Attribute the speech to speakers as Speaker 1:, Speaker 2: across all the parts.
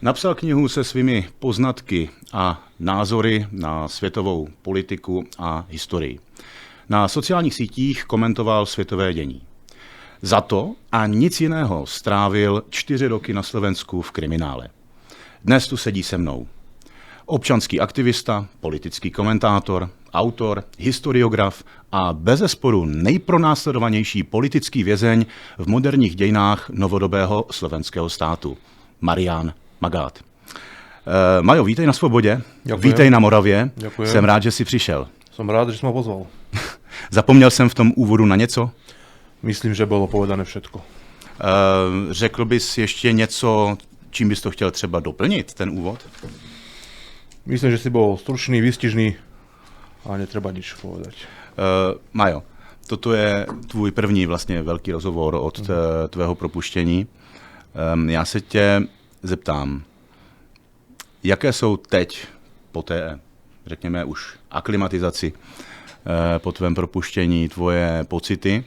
Speaker 1: Napsal knihu se svými poznatky a názory na světovou politiku a historii. Na sociálních sítích komentoval světové dění. Za to a nic jiného strávil 4 roky na Slovensku v kriminále. Dnes tu sedí se mnou. Občanský aktivista, politický komentátor, autor, historiograf a bezesporu nejpronásledovanější politický vězeň v moderních dějinách novodobého slovenského státu. Marián Magát. Majo, vítej na Svobodě, vítej na Moravě.
Speaker 2: Ďakujem.
Speaker 1: Jsem rád, že jsi přišel.
Speaker 2: Som rád, že si ma pozval.
Speaker 1: Zapomněl jsem v tom úvodu na něco?
Speaker 2: Myslím, že bolo povedané všetko.
Speaker 1: Řekl bys ještě něco, čím bys to chtěl třeba doplnit, ten úvod?
Speaker 2: Myslím, že si bol stručný, výstižný a netreba nič povedať.
Speaker 1: Majo, toto je tvůj první vlastně velký rozhovor od tvého propuštění. Já se tě zeptám, jaké jsou teď po té, řekněme už aklimatizaci, po tvém propuštění tvoje pocity,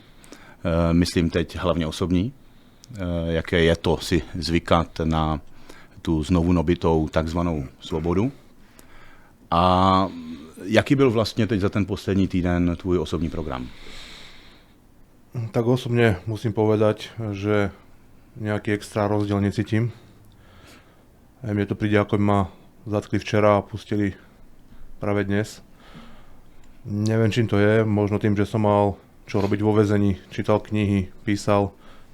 Speaker 1: myslím teď hlavně osobní, jaké je to si zvykat na tu znovu nabitou takzvanou svobodu a jaký byl vlastně teď za ten poslední týden tvůj osobní program?
Speaker 2: Tak osobne musím povedať, že nejaký extra rozdiel necítim. Mne to príde, ako by ma zatkli včera a pustili práve dnes. Neviem, čím to je, možno tým, že som mal čo robiť vo väzení, čítal knihy, písal,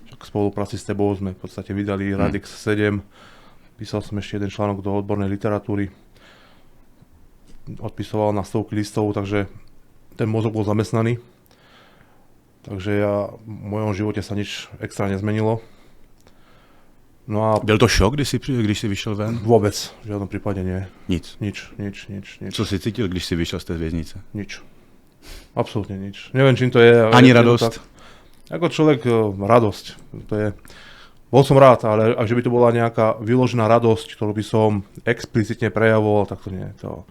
Speaker 2: však v spolupráci s tebou sme v podstate vydali Radix 7, písal som ešte jeden článok do odbornej literatúry, odpisoval na stovky listov, takže ten mozog bol zamestnaný. Takže v mojom živote sa nič extra nezmenilo. No a
Speaker 1: Byl to šok, když jsi vyšel ven?
Speaker 2: vôbec, v žiadnom prípade nie.
Speaker 1: Nic.
Speaker 2: Nič.
Speaker 1: Co jsi cítil, když jsi vyšel z té věznice?
Speaker 2: Nič. Absolútne nič. Neviem, čím to je.
Speaker 1: Ani
Speaker 2: Je to
Speaker 1: radost?
Speaker 2: tak. Ako človek, radosť. To je. Bol som rád, ale ak že by to bola nejaká vyložená radosť, ktorú by som explicitne prejavoval, tak to nie. To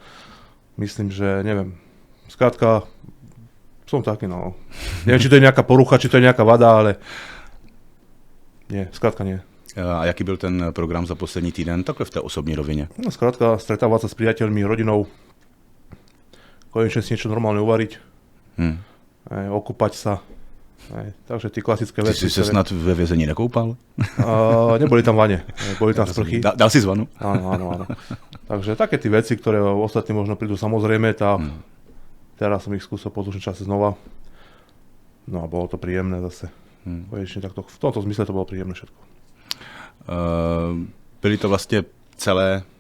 Speaker 2: myslím, že neviem. Skrátka, som taký, no. Neviem, či to je nejaká porucha, či to je nejaká vada, ale nie, skrátka nie.
Speaker 1: A jaký byl ten program za poslední týden, takhle v té osobní rovině?
Speaker 2: No, skrátka, stretávať sa s priateľmi, rodinou, konečne si niečo normálne uvariť, okúpať sa. Takže ty klasické
Speaker 1: Ty
Speaker 2: veci.
Speaker 1: jsi se snad ve vězení nekoupal?
Speaker 2: Neboli tam vane, boli tam sprchy.
Speaker 1: Dal si zvanu?
Speaker 2: Áno. Takže také tie veci, ktoré ostatní možno prídu samozrejme, tak teraz som ich skúsil po dlhšom čase znova. No a bolo to príjemné zase. Konečne takto, v tomto zmysle to bolo príjemné všetko.
Speaker 1: Byly to vlastně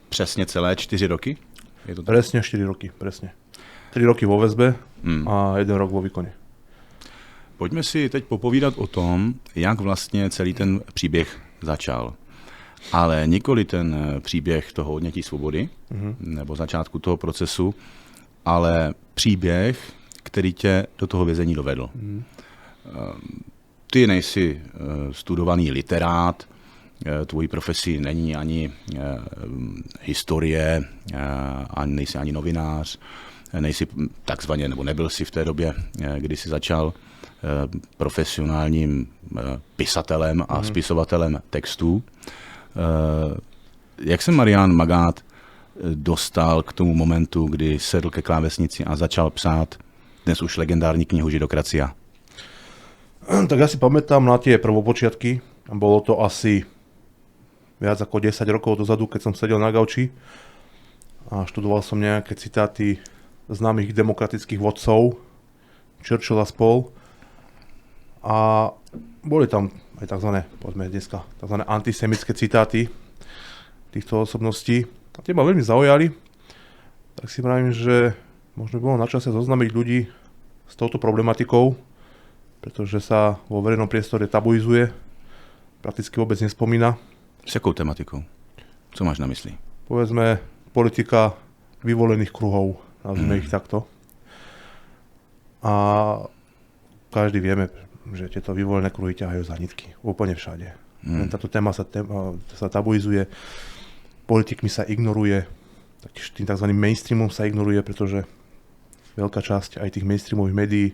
Speaker 1: přesně celé 4 roky? Je to tak?
Speaker 2: Presne 4 roky, presne. 3 roky vo väzbe a 1 rok vo výkone.
Speaker 1: Pojďme si teď popovídat o tom, jak vlastně celý ten příběh začal. Ale nikoli ten příběh toho odnětí svobody, nebo začátku toho procesu, ale příběh, který tě do toho vězení dovedl. Ty nejsi studovaný literát, tvojí profesí není ani historie, nejsi ani novinář, nejsi takzvaně, nebo nebyl si v té době, kdy jsi začal profesionálním pisatelem a spisovatelem textů. Jak se Marián Magát dostal k tomu momentu, kdy sedl ke klávesnici a začal psát dnes už legendární knihu Židokracia?
Speaker 2: Tak ja si pamätám na tie prvopočiatky. Bolo to asi viac ako 10 rokov dozadu, keď som sedel na gauči a študoval som nejaké citáty známych demokratických vodcov, Churchill a spol. A boli tam aj tzv. Poďme dneska, tzv. Antisemické citáty týchto osobností. A tie ma veľmi zaujali. Tak si vravím, že možno bolo na čase zoznámiť ľudí s touto problematikou, pretože sa vo verejnom priestore tabuizuje, prakticky vôbec nespomína.
Speaker 1: S jakou tematikou? Co máš na mysli?
Speaker 2: Povedzme, politika vyvolených kruhov, nazvime ich takto. A každý vieme, že tieto vyvolené kruhy ťahajú za nitky. Úplne všade. Táto téma sa tabuizuje, politikmi sa ignoruje, tým tzv. Mainstreamom sa ignoruje, pretože veľká časť aj tých mainstreamových médií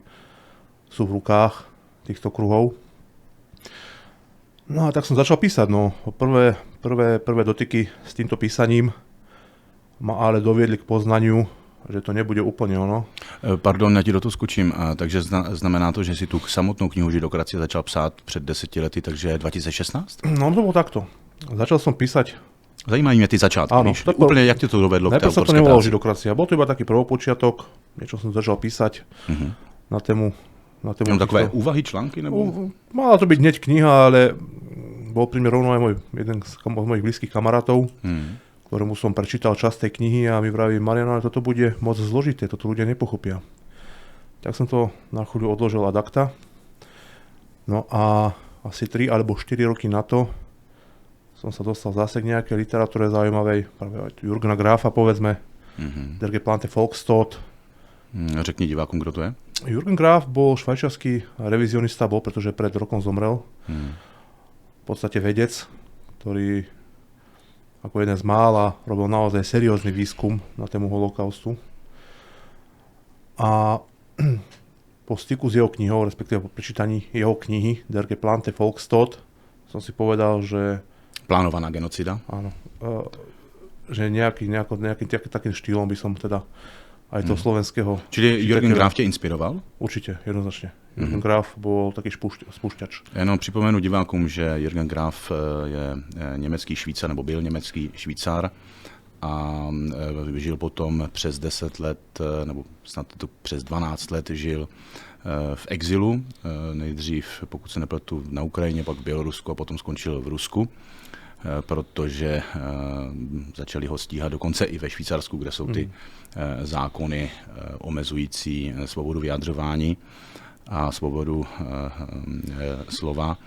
Speaker 2: sú v rukách týchto kruhov. No a tak som začal písať. No. prvé dotyky s týmto písaním ma ale doviedli k poznaniu, že to nebude úplně ono.
Speaker 1: Pardon, já ti do toho skočím. Takže znamená to, že si tu samotnou knihu Židokracie začal psát před 10 lety, takže 2016?
Speaker 2: No to bolo takto. Začal som písať.
Speaker 1: Zajímají mě ty začátky,
Speaker 2: Áno,
Speaker 1: víš? Úplně jak tě to dovedlo k té
Speaker 2: najprv sa to
Speaker 1: autorské
Speaker 2: nevolalo
Speaker 1: práci?
Speaker 2: Židokracia. Bol to iba taký prvopočiatok, niečo som začal písať na tému.
Speaker 1: Jenom takové úvahy, články? Nebo?
Speaker 2: Mala to byť hneď kniha, ale bol pri mne rovno aj jeden z mojich blízkych kamarátov, ktorému som prečítal časť tej knihy a mi vraví: Mariano, ale toto bude moc zložité, toto ľudia nepochopia. Tak som to na chvíľu odložil ad acta. No a asi 3 alebo 4 roky na to som sa dostal zase k nejakej literatúre zaujímavej, práve aj Jürgena Grafa, povedzme, Der geplante Volksstod.
Speaker 1: Řekni divákům, kdo to je.
Speaker 2: Jürgen Graf bol švajčiarsky revizionista, pretože pred rokom zomrel. V podstate vedec, ktorý ako jeden z mála robil naozaj seriózny výskum na tému holokaustu. A po styku s jeho knihou, respektíve po prečítaní jeho knihy Der geplante Volksstod, som si povedal, že
Speaker 1: Plánovaná genocida.
Speaker 2: áno, že nejakým takým štýlom by som teda aj toho slovenského...
Speaker 1: Čili Jürgen Graf tě inspiroval?
Speaker 2: Určite, jednoznačne. Jürgen Graf bol taký spúšťač.
Speaker 1: Jenom připomenu divákům, že Jürgen Graf je německý Švýcar, nebo byl německý Švýcar a žil potom přes 10 let, nebo snad to přes 12 let žil v exilu. Nejdřív, pokud se nepletu, na Ukrajině, pak v Bělorusku a potom skončil v Rusku, protože začali ho stíhat dokonce i ve Švýcarsku, kde jsou ty zákony omezující svobodu vyjadřování a svobodu slova,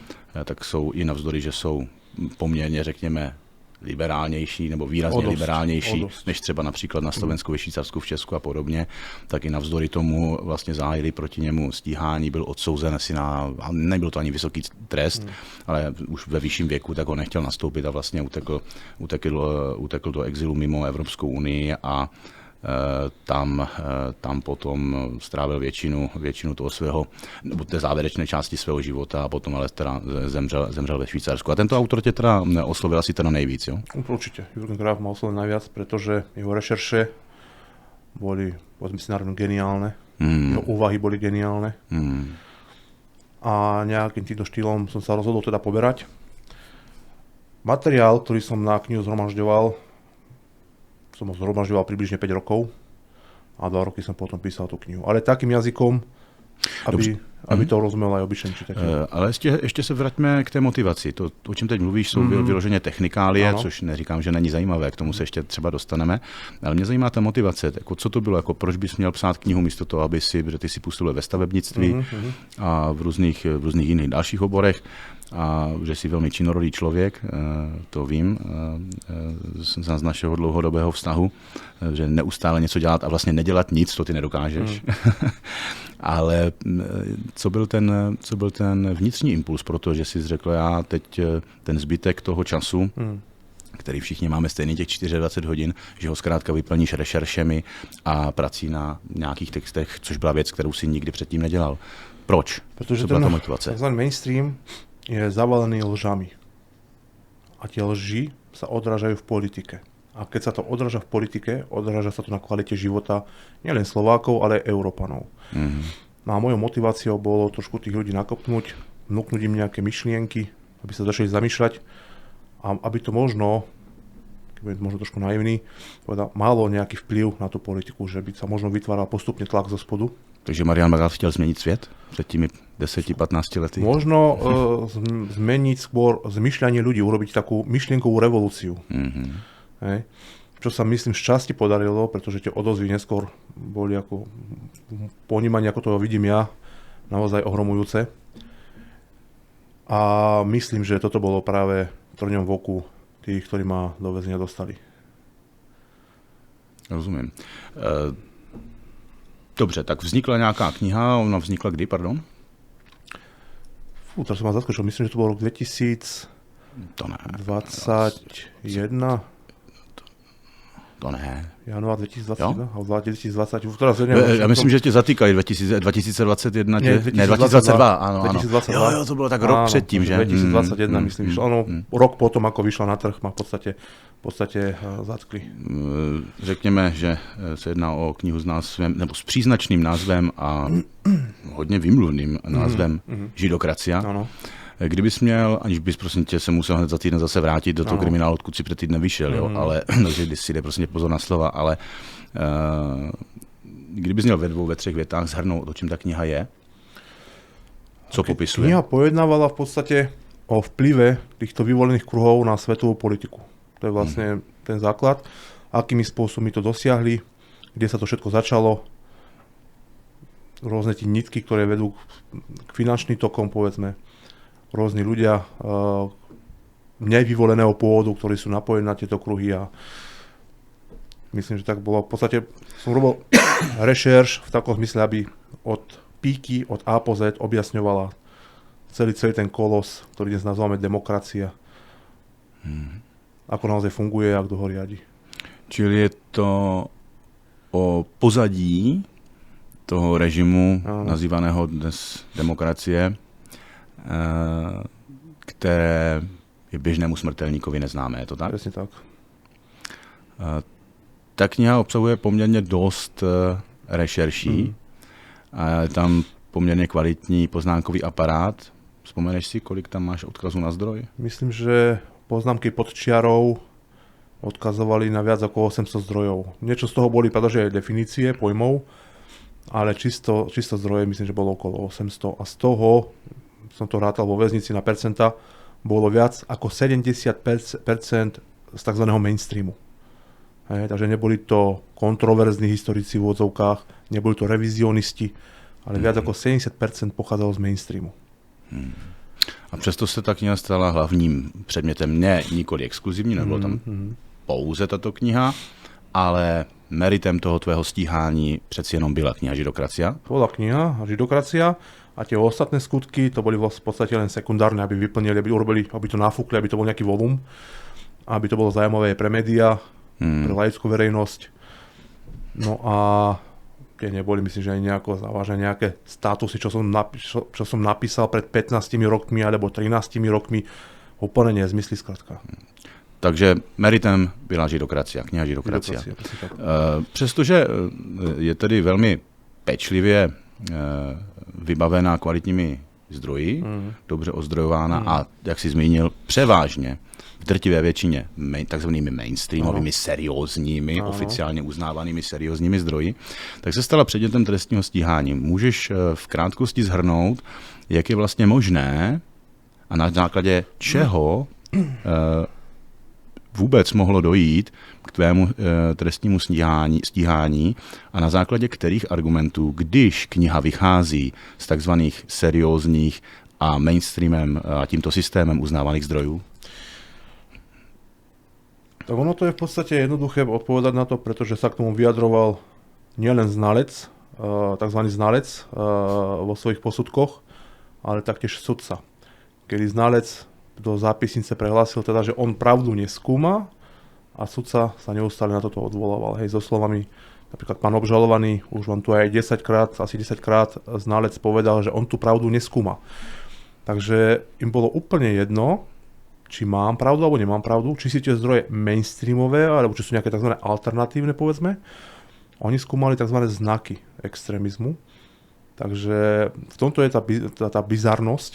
Speaker 1: tak jsou i navzdory, že jsou poměrně, řekněme, liberálnější nebo výrazně liberálnější než třeba například na Slovensku, ve Švýcarsku, v Česku a podobně, tak i navzdory tomu vlastně zahájili proti němu stíhání, byl odsouzen asi a nebyl to ani vysoký trest, ale už ve vyšším věku, tak ho nechtěl nastoupit a vlastně utekl do exilu mimo Evropskou unii a tam potom strávil většinu toho svého, nebo té závěrečné části svého života a potom ale teda zemřel ve Švýcarsku. A tento autor tě teda oslovil asi teda nejvíc, jo?
Speaker 2: Určite. Jürgen Graf ma oslovil najviac, pretože jeho rešerše boli, povedzme si, národne geniálne. Jeho úvahy boli geniálne. A nejakým týmto štýlom som sa rozhodol teda poberať. Materiál, ktorý som na knihu zhromažďoval, som ho zhromažďoval približne 5 rokov a 2 roky som potom písal tú knihu. Ale takým jazykom, aby to rozuměl aj obyčejný čitatel.
Speaker 1: Ale ještě se vraťme k té motivaci. To, o čem teď mluvíš, jsou vyloženě technikálie, ano. Což neříkám, že není zajímavé, k tomu se ještě třeba dostaneme. Ale mě zajímá ta motivace. Jako, co to bylo? Jako, proč bys měl psát knihu místo toho, protože ty si působil ve stavebnictví a v různých jiných dalších oborech a že jsi velmi činorodý člověk, to vím z našeho dlouhodobého vztahu, že neustále něco dělat a vlastně nedělat nic, to ty nedokážeš. Ale co byl ten vnitřní impuls, protože jsi řekl, já teď ten zbytek toho času, který všichni máme stejný těch 24 hodin, že ho zkrátka vyplníš rešeršemi a prací na nějakých textech, což byla věc, kterou si nikdy předtím nedělal. Proč?
Speaker 2: Protože
Speaker 1: co byla ta motivace?
Speaker 2: Takzvaný mainstream je zavalený lžami. A tie lži sa odrážajú v politike. A keď sa to odráža v politike, odráža sa to na kvalite života nielen Slovákov, ale aj Európanov. No a mojou motiváciou bolo trošku tých ľudí nakopnúť, vnúknuť im nejaké myšlienky, aby sa začali zamýšľať a aby to možno, keď budem možno trošku naivný, malo nejaký vplyv na tú politiku, že by sa možno vytváral postupne tlak zo spodu.
Speaker 1: Takže Marian Magál chtěl změnit svět před těmi 10-15 lety?
Speaker 2: Možno zmeniť skôr zmyšľanie ľudí, urobiť takú myšlienkovú revolúciu. Hej. Čo sa myslím z časti podarilo, pretože tie odozvy neskôr boli ako ponímanie, ako to vidím ja, naozaj ohromujúce. A myslím, že toto bolo práve trňom v oku tých, ktorí ma do väzenia dostali.
Speaker 1: Rozumím. Dobře, tak vznikla nějaká kniha, ona vznikla kdy, pardon?
Speaker 2: Teraz som ma zaskočil, myslím, že to bol rok 2021.
Speaker 1: To ne.
Speaker 2: Január 2021, alebo 2020, už teraz neviem.
Speaker 1: Já myslím, že tě zatýkali 2021,
Speaker 2: Ne,
Speaker 1: 2022, ano,
Speaker 2: 2022.
Speaker 1: Jo, to bylo tak rok předtím, že?
Speaker 2: 2021, myslím, že ono rok potom, ako vyšla na trh, ma v podstate zatkli.
Speaker 1: Řekněme, že se jedná o knihu s názvem, nebo s příznačným názvem a hodně vymluvným názvem Židokracia.
Speaker 2: Ano.
Speaker 1: Kdybys měl, aniž bys prosím tě se musel hned za týden zase vrátit do toho kriminálu, odkud si před týdnem vyšel, jo, ale takže když si jde prostě pozor na slova, ale kdybys měl ve 2, ve 3 větách zhrnout, o čem ta kniha je, co popisuje?
Speaker 2: Kniha pojednávala v podstate o vplyve týchto vyvolených kruhov na svetovú politiku. To je vlastne ten základ, akými spôsobmi to dosiahli, kde sa to všetko začalo, rôzne tie nitky, ktoré vedú k finančným tokom, povedzme, rôzni ľudia nevyvoleného pôvodu, ktorí sú napojení na tieto kruhy a myslím, že tak bolo. V podstate som robil rešerš v takom zmysle, aby od píky, od A po Z objasňovala celý ten kolos, ktorý dnes nazývame demokracia. Ako naozaj funguje a kto ho riadi.
Speaker 1: Čili je to o pozadí toho režimu, nazývaného dnes demokracie, které je běžnému smrtelníkovi neznámé, je to tak?
Speaker 2: Presne tak.
Speaker 1: Ta kniha obsahuje poměrně dost rešerší a je tam poměrně kvalitní poznámkový aparát. Vzpomeneš si, kolik tam máš odkazu na zdroj?
Speaker 2: Myslím, že poznámky pod čiarou odkazovali na viac ako 800 zdrojov. Niečo z toho boli pretože definície pojmov, ale čisto zdroje myslím, že bolo okolo 800 a z toho som to rátal vo väznici na percenta, bolo viac ako 70% z tzv. Mainstreamu. Takže neboli to kontroverzní historici v odzovkách, neboli to revizionisti, ale viac ako 70% pochádzalo z mainstreamu.
Speaker 1: A přesto se ta kniha stala hlavním předmětem, nikoli exkluzivní, nebylo tam pouze tato kniha, ale meritem toho tvého stíhání přeci jenom byla kniha Židokracia.
Speaker 2: Bola kniha Židokracia a tie ostatné skutky, to boli v podstate len sekundárne, aby vyplnili, aby to nafúkli, aby to bol nejaký volum, aby to bolo zaujímavé pre médiá, pre laickú verejnosť. No a tie neboli, myslím, že aj nejako závažné nejaké statusy, čo som napísal pred 15 rokmi alebo 13 rokmi, úplne nezmysly zkrátka.
Speaker 1: Takže meritem byla Židokracia, kniha Židokracia. Přestože je tedy velmi pečlivě vybavená kvalitními zdroji, dobře ozdrojována a, jak jsi zmínil, převážně v drtivé většině takzvanými mainstreamovými, seriózními, oficiálně uznávanými seriózními zdroji, tak se stala předmětem trestního stíhání. Můžeš v krátkosti shrnout, jak je vlastně možné a na základě čeho vůbec mohlo dojít k tvému trestnímu stíhání a na základě kterých argumentů, když kniha vychází z takzvaných seriózních a mainstreamem a tímto systémem uznávaných zdrojů?
Speaker 2: Tak ono to je v podstate jednoduché odpovedať na to, pretože sa k tomu vyjadroval nielen znalec, takzvaný znalec vo svojich posudkoch, ale taktiež sudca. Kedy znalec do zápisnice prehlásil teda, že on pravdu neskúma a sudca sa neustále na toto odvolával. Hej, so slovami, napríklad pán obžalovaný, už vám tu aj 10 krát znalec povedal, že on tú pravdu neskúma. Takže im bolo úplne jedno, či mám pravdu alebo nemám pravdu, či si tie zdroje mainstreamové, alebo či sú nejaké tzv. Alternatívne, povedzme. Oni skúmali tzv. Znaky extrémizmu. Takže v tomto je tá bizarnosť,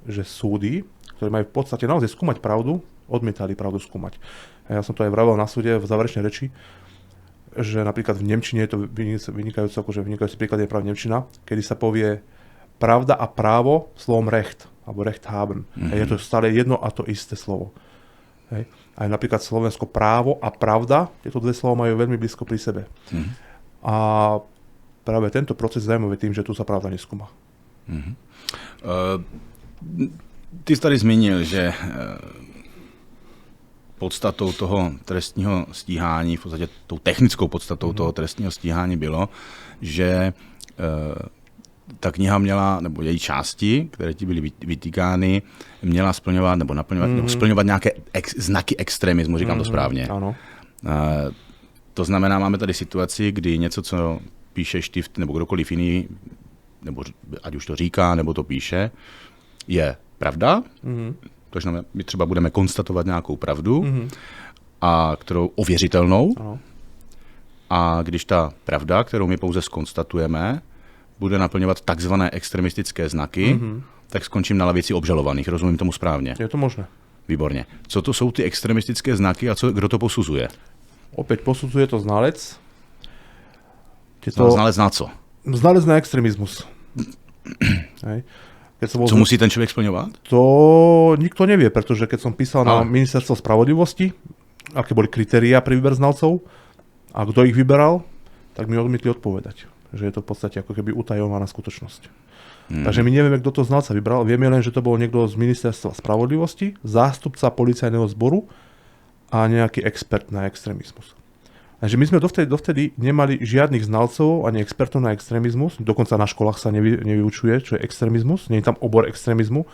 Speaker 2: že súdy, ktoré majú v podstate naozaj skúmať pravdu, odmietali pravdu skúmať. Ja som to aj vravel na súde v záverečnej reči, že napríklad v nemčine je to vynikajúci príklad je práve nemčina, kedy sa povie pravda a právo slovom recht, alebo recht haben. Je to stále jedno a to isté slovo. Hej. Aj napríklad slovensko právo a pravda, tieto dve slova majú veľmi blízko pri sebe. A práve tento proces je zaujímavý tým, že tu sa pravda neskúma.
Speaker 1: Ty jsi tady zmínil, že podstatou toho trestního stíhání, v podstatě tou technickou podstatou toho trestního stíhání bylo, že ta kniha měla, nebo její části, které ti byly vytýkány, měla splňovat nebo naplňovat, nebo splňovat nějaké znaky extremismu, říkám to správně.
Speaker 2: Ano.
Speaker 1: To znamená, máme tady situaci, kdy něco, co píšeš ty nebo kdokoliv jiný, nebo ať už to říká, nebo to píše, je pravda. To znamená, my třeba budeme konstatovat nějakou pravdu, a kterou ověřitelnou.
Speaker 2: Ano.
Speaker 1: A když ta pravda, kterou my pouze zkonstatujeme, bude naplňovat takzvané extremistické znaky, tak skončím na lavici obžalovaných. Rozumím tomu správně?
Speaker 2: Je to možné.
Speaker 1: Výborně. Co to jsou ty extremistické znaky a kdo to posuzuje?
Speaker 2: Opäť posudzuje to znalec.
Speaker 1: Znalec na co?
Speaker 2: Znalec na extrémizmus. Hej.
Speaker 1: Co musí ten člověk splňovat?
Speaker 2: To nikto nevie, pretože keď som písal na ministerstvo spravodlivosti, aké boli kritériá pri výber znalcov a kto ich vyberal, tak mi odmietli odpovedať. Že je to v podstate ako keby utajovaná skutočnosť. Takže my nevieme, kto to znalca vybral. Vieme len, že to bol niekto z ministerstva spravodlivosti, zástupca policajného zboru a nejaký expert na extrémizmus. Takže my sme dovtedy nemali žiadnych znalcov ani expertov na extrémizmus. Dokonca na školách sa nevyučuje, čo je extrémizmus. Nie je tam obor extrémizmu.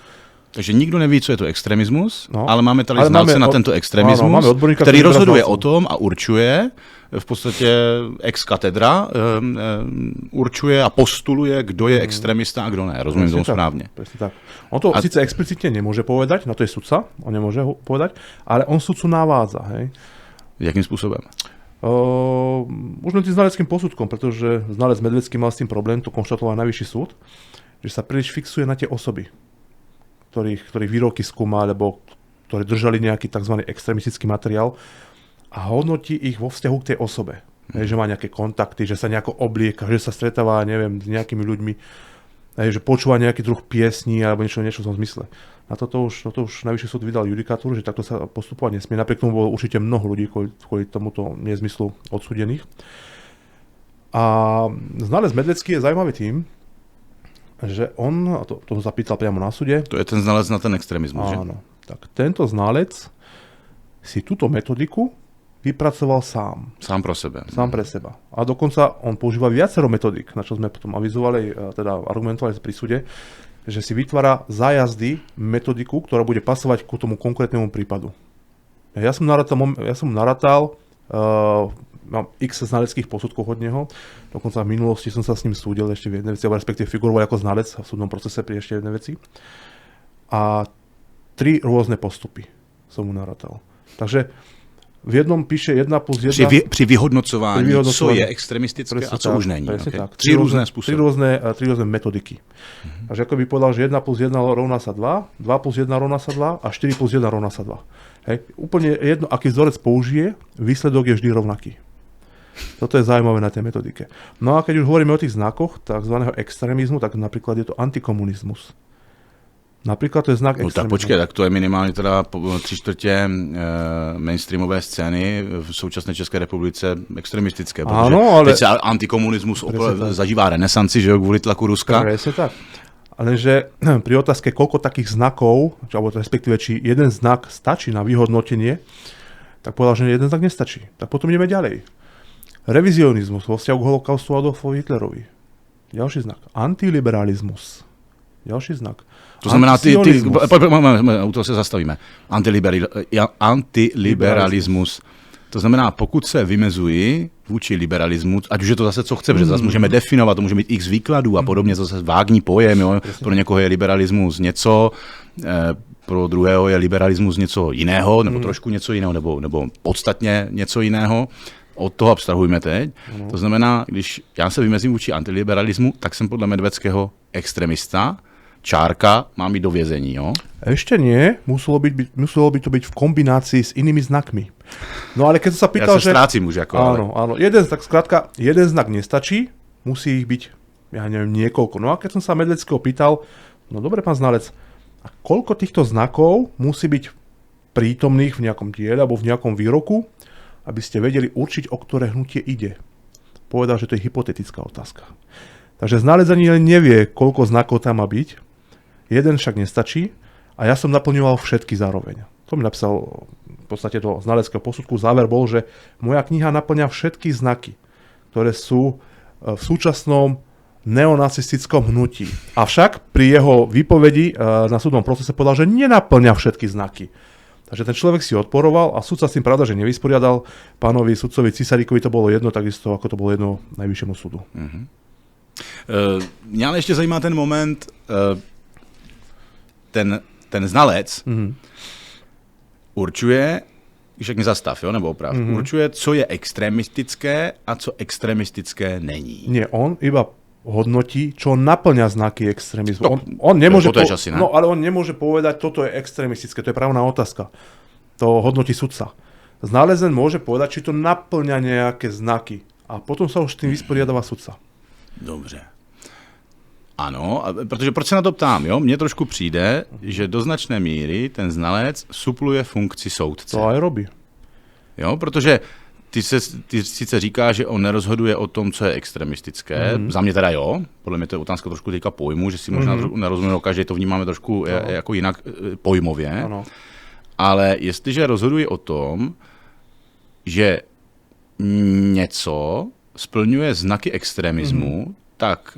Speaker 1: Takže nikdo neví, co je to extremismus, ale máme tady znalce na tento extremismus,
Speaker 2: áno,
Speaker 1: který rozhoduje o tom a určuje, v podstatě ex katedra, určuje a postuluje, kdo je extremista a kdo ne. Rozumím tomu správně.
Speaker 2: Presne tak. On to síce explicitne nemôže povedať, na to je sudca, on nemôže ho povedať, ale on sudcu navádza. Hej.
Speaker 1: Jakým způsobem?
Speaker 2: Už len tým znaleckým posudkom, pretože znalec Medvecký mal s tým problém, to konštatoval Najvyšší súd, že sa príliš fixuje na tie osoby, ktorých výroky skúma, alebo ktorí držali nejaký tzv. Extremistický materiál a hodnotí ich vo vzťahu k tej osobe. Že má nejaké kontakty, že sa nejako oblieka, že sa stretáva, neviem, s nejakými ľuďmi, že počúva nejaký druh piesní alebo niečo v tom zmysle. Na toto už Najvyšší súd vydal judikatúru, že takto sa postupovať nesmie. Napriek tomu bolo určite mnoho ľudí kvôli tomuto nezmyslu odsúdených. A znalec Medvecký je zaujímavý tým, že on, a to zapýtal priamo na súde.
Speaker 1: To je ten znalec na ten extrémizmus, že?
Speaker 2: Áno. Tak tento znalec si túto metodiku vypracoval sám.
Speaker 1: Sám pro sebe.
Speaker 2: Sám pre seba. A dokonca on používa viacero metodik, na čo sme potom avizovali, teda argumentovali pri súde, že si vytvára zájazdy metodiku, ktorá bude pasovať ku tomu konkrétnemu prípadu. Ja som narátal, mám x znaleckých posudkov od neho, dokonca v minulosti som sa s ním súdil ešte v jednej veci, alebo respektíve figuroval ako znalec v súdnom procese pri ešte jednej veci. A 3 rôzne postupy som mu narátal. Takže v jednom píše 1 plus 1...
Speaker 1: Při vyhodnocování, co je extremistické a co už není. Okay.
Speaker 2: Tak.
Speaker 1: 3 různé způsoby.
Speaker 2: 3 rôzne metodiky. Takže ako by povedal, že 1 plus 1 rovná sa 2, 2 plus 1 rovná sa 2 a 4 plus 1 rovná sa 2. Hej. Úplne jedno, aký vzorec použije, výsledok je vždy rovnaký. Toto je zaujímavé na tej metodike. No a keď už hovoríme o tých znakoch takzvaného extrémizmu, tak napríklad je to antikomunizmus. Napríklad to je znak extrémizmu.
Speaker 1: Tak počkej, tak to je minimálně teda 3/4 mainstreamové scény v současné České republice extremistické.
Speaker 2: Áno, ale...
Speaker 1: Teď se antikomunismus zažívá renesanci, že jo, kvůli tlaku Ruska.
Speaker 2: Presne tak. Ale že pri otázke, koľko takých znakov, alebo respektíve, či jeden znak stačí na vyhodnotenie, tak povedal, že jeden znak nestačí. Tak potom ideme ďalej. Revizionizmus vo vzťahu k holokaustu Adolfovi Hitlerovi. Ďalší znak. Antiliberalizmus. Ďalší znak.
Speaker 1: To znamená, u toho se zastavíme. Antiliberalismus. To znamená, pokud se vymezuji vůči liberalismu, ať už je to zase co chce, protože zase můžeme definovat, to může být x výkladů a podobně, zase vágní pojem, jo. Pro někoho je liberalismus něco, pro druhého je liberalismus něco jiného, nebo trošku něco jiného, nebo podstatně něco jiného. Od toho abstrahujme teď. To znamená, když já se vymezím vůči antiliberalismu, tak jsem podle Medveckého extremista, čárka, mám ísť do vězení, jo?
Speaker 2: Ešte nie, muselo by to byť v kombinácii s inými znakmi. No ale keď som sa pýtal,
Speaker 1: ja sa strácim už ako.
Speaker 2: Áno, jeden znak nestačí, musí ich byť, ja neviem, niekoľko. No a keď som sa Medveckého pýtal, no dobre, pán znalec, a koľko týchto znakov musí byť prítomných v nejakom diele alebo v nejakom výroku, aby ste vedeli určiť, o ktoré hnutie ide? Povedal, že to je hypotetická otázka. Takže znalec ani nevie, koľko znakov tam má byť. Jeden však nestačí a ja som naplňoval všetky zároveň. To mi napísal v podstate do znaleckého posudku. Záver bol, že moja kniha naplňa všetky znaky, ktoré sú v súčasnom neonacistickom hnutí. Avšak pri jeho výpovedi na súdnom procese povedal, že nenaplňa všetky znaky. Takže ten človek si odporoval a súd sa s tým pravda, že nevysporiadal. Pánovi sudcovi Cisaríkovi to bolo jedno, takisto ako to bolo jedno najvyššiemu súdu.
Speaker 1: Mě ale ještě zajímá ten moment, ten znalec určuje, však mi zastav, jo, nebo oprav, určuje, co je extremistické a co extremistické není.
Speaker 2: Nie, on iba hodnotí, čo naplňa znaky extrémizmu.
Speaker 1: No,
Speaker 2: on nemôže
Speaker 1: to je asi, ne?
Speaker 2: No, ale on nemôže povedať, toto je extrémistické, to je právna otázka. To hodnotí sudca. Znalec len môže povedať, či to naplňa nejaké znaky. A potom sa už tým vysporiadáva sudca.
Speaker 1: Dobře. Ano, protože proč se na to ptám, jo? Mně trošku přijde, že do značné míry ten znalec supluje funkci soudce.
Speaker 2: To aj robí.
Speaker 1: Jo, protože ty sice říkáš, že on nerozhoduje o tom, co je extremistické. Za mě teda jo. Podle mě to je otázka trošku teďka pojmu, že si možná nerozumíme, každý to vnímáme trošku jako jinak pojmově.
Speaker 2: Ano.
Speaker 1: Ale jestliže rozhoduje o tom, že něco splňuje znaky extremismu, tak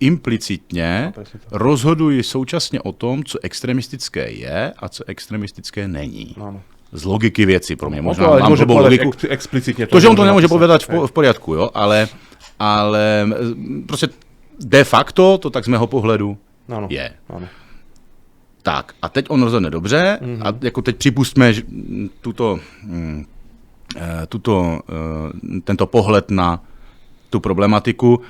Speaker 1: implicitně rozhoduji současně o tom, co extremistické je a co extremistické není.
Speaker 2: Ano.
Speaker 1: Z logiky věci pro mě. Možná
Speaker 2: ale
Speaker 1: mám
Speaker 2: môže
Speaker 1: blbou
Speaker 2: povedať
Speaker 1: logiku.
Speaker 2: explicitne.
Speaker 1: To, že on to nemůže povedať v poriadku, jo, ale prostě de facto to tak z mého pohledu
Speaker 2: Ano.
Speaker 1: je.
Speaker 2: Ano.
Speaker 1: Tak a teď on rozhodne dobře a jako teď připustme že tento pohled na tu problematiku,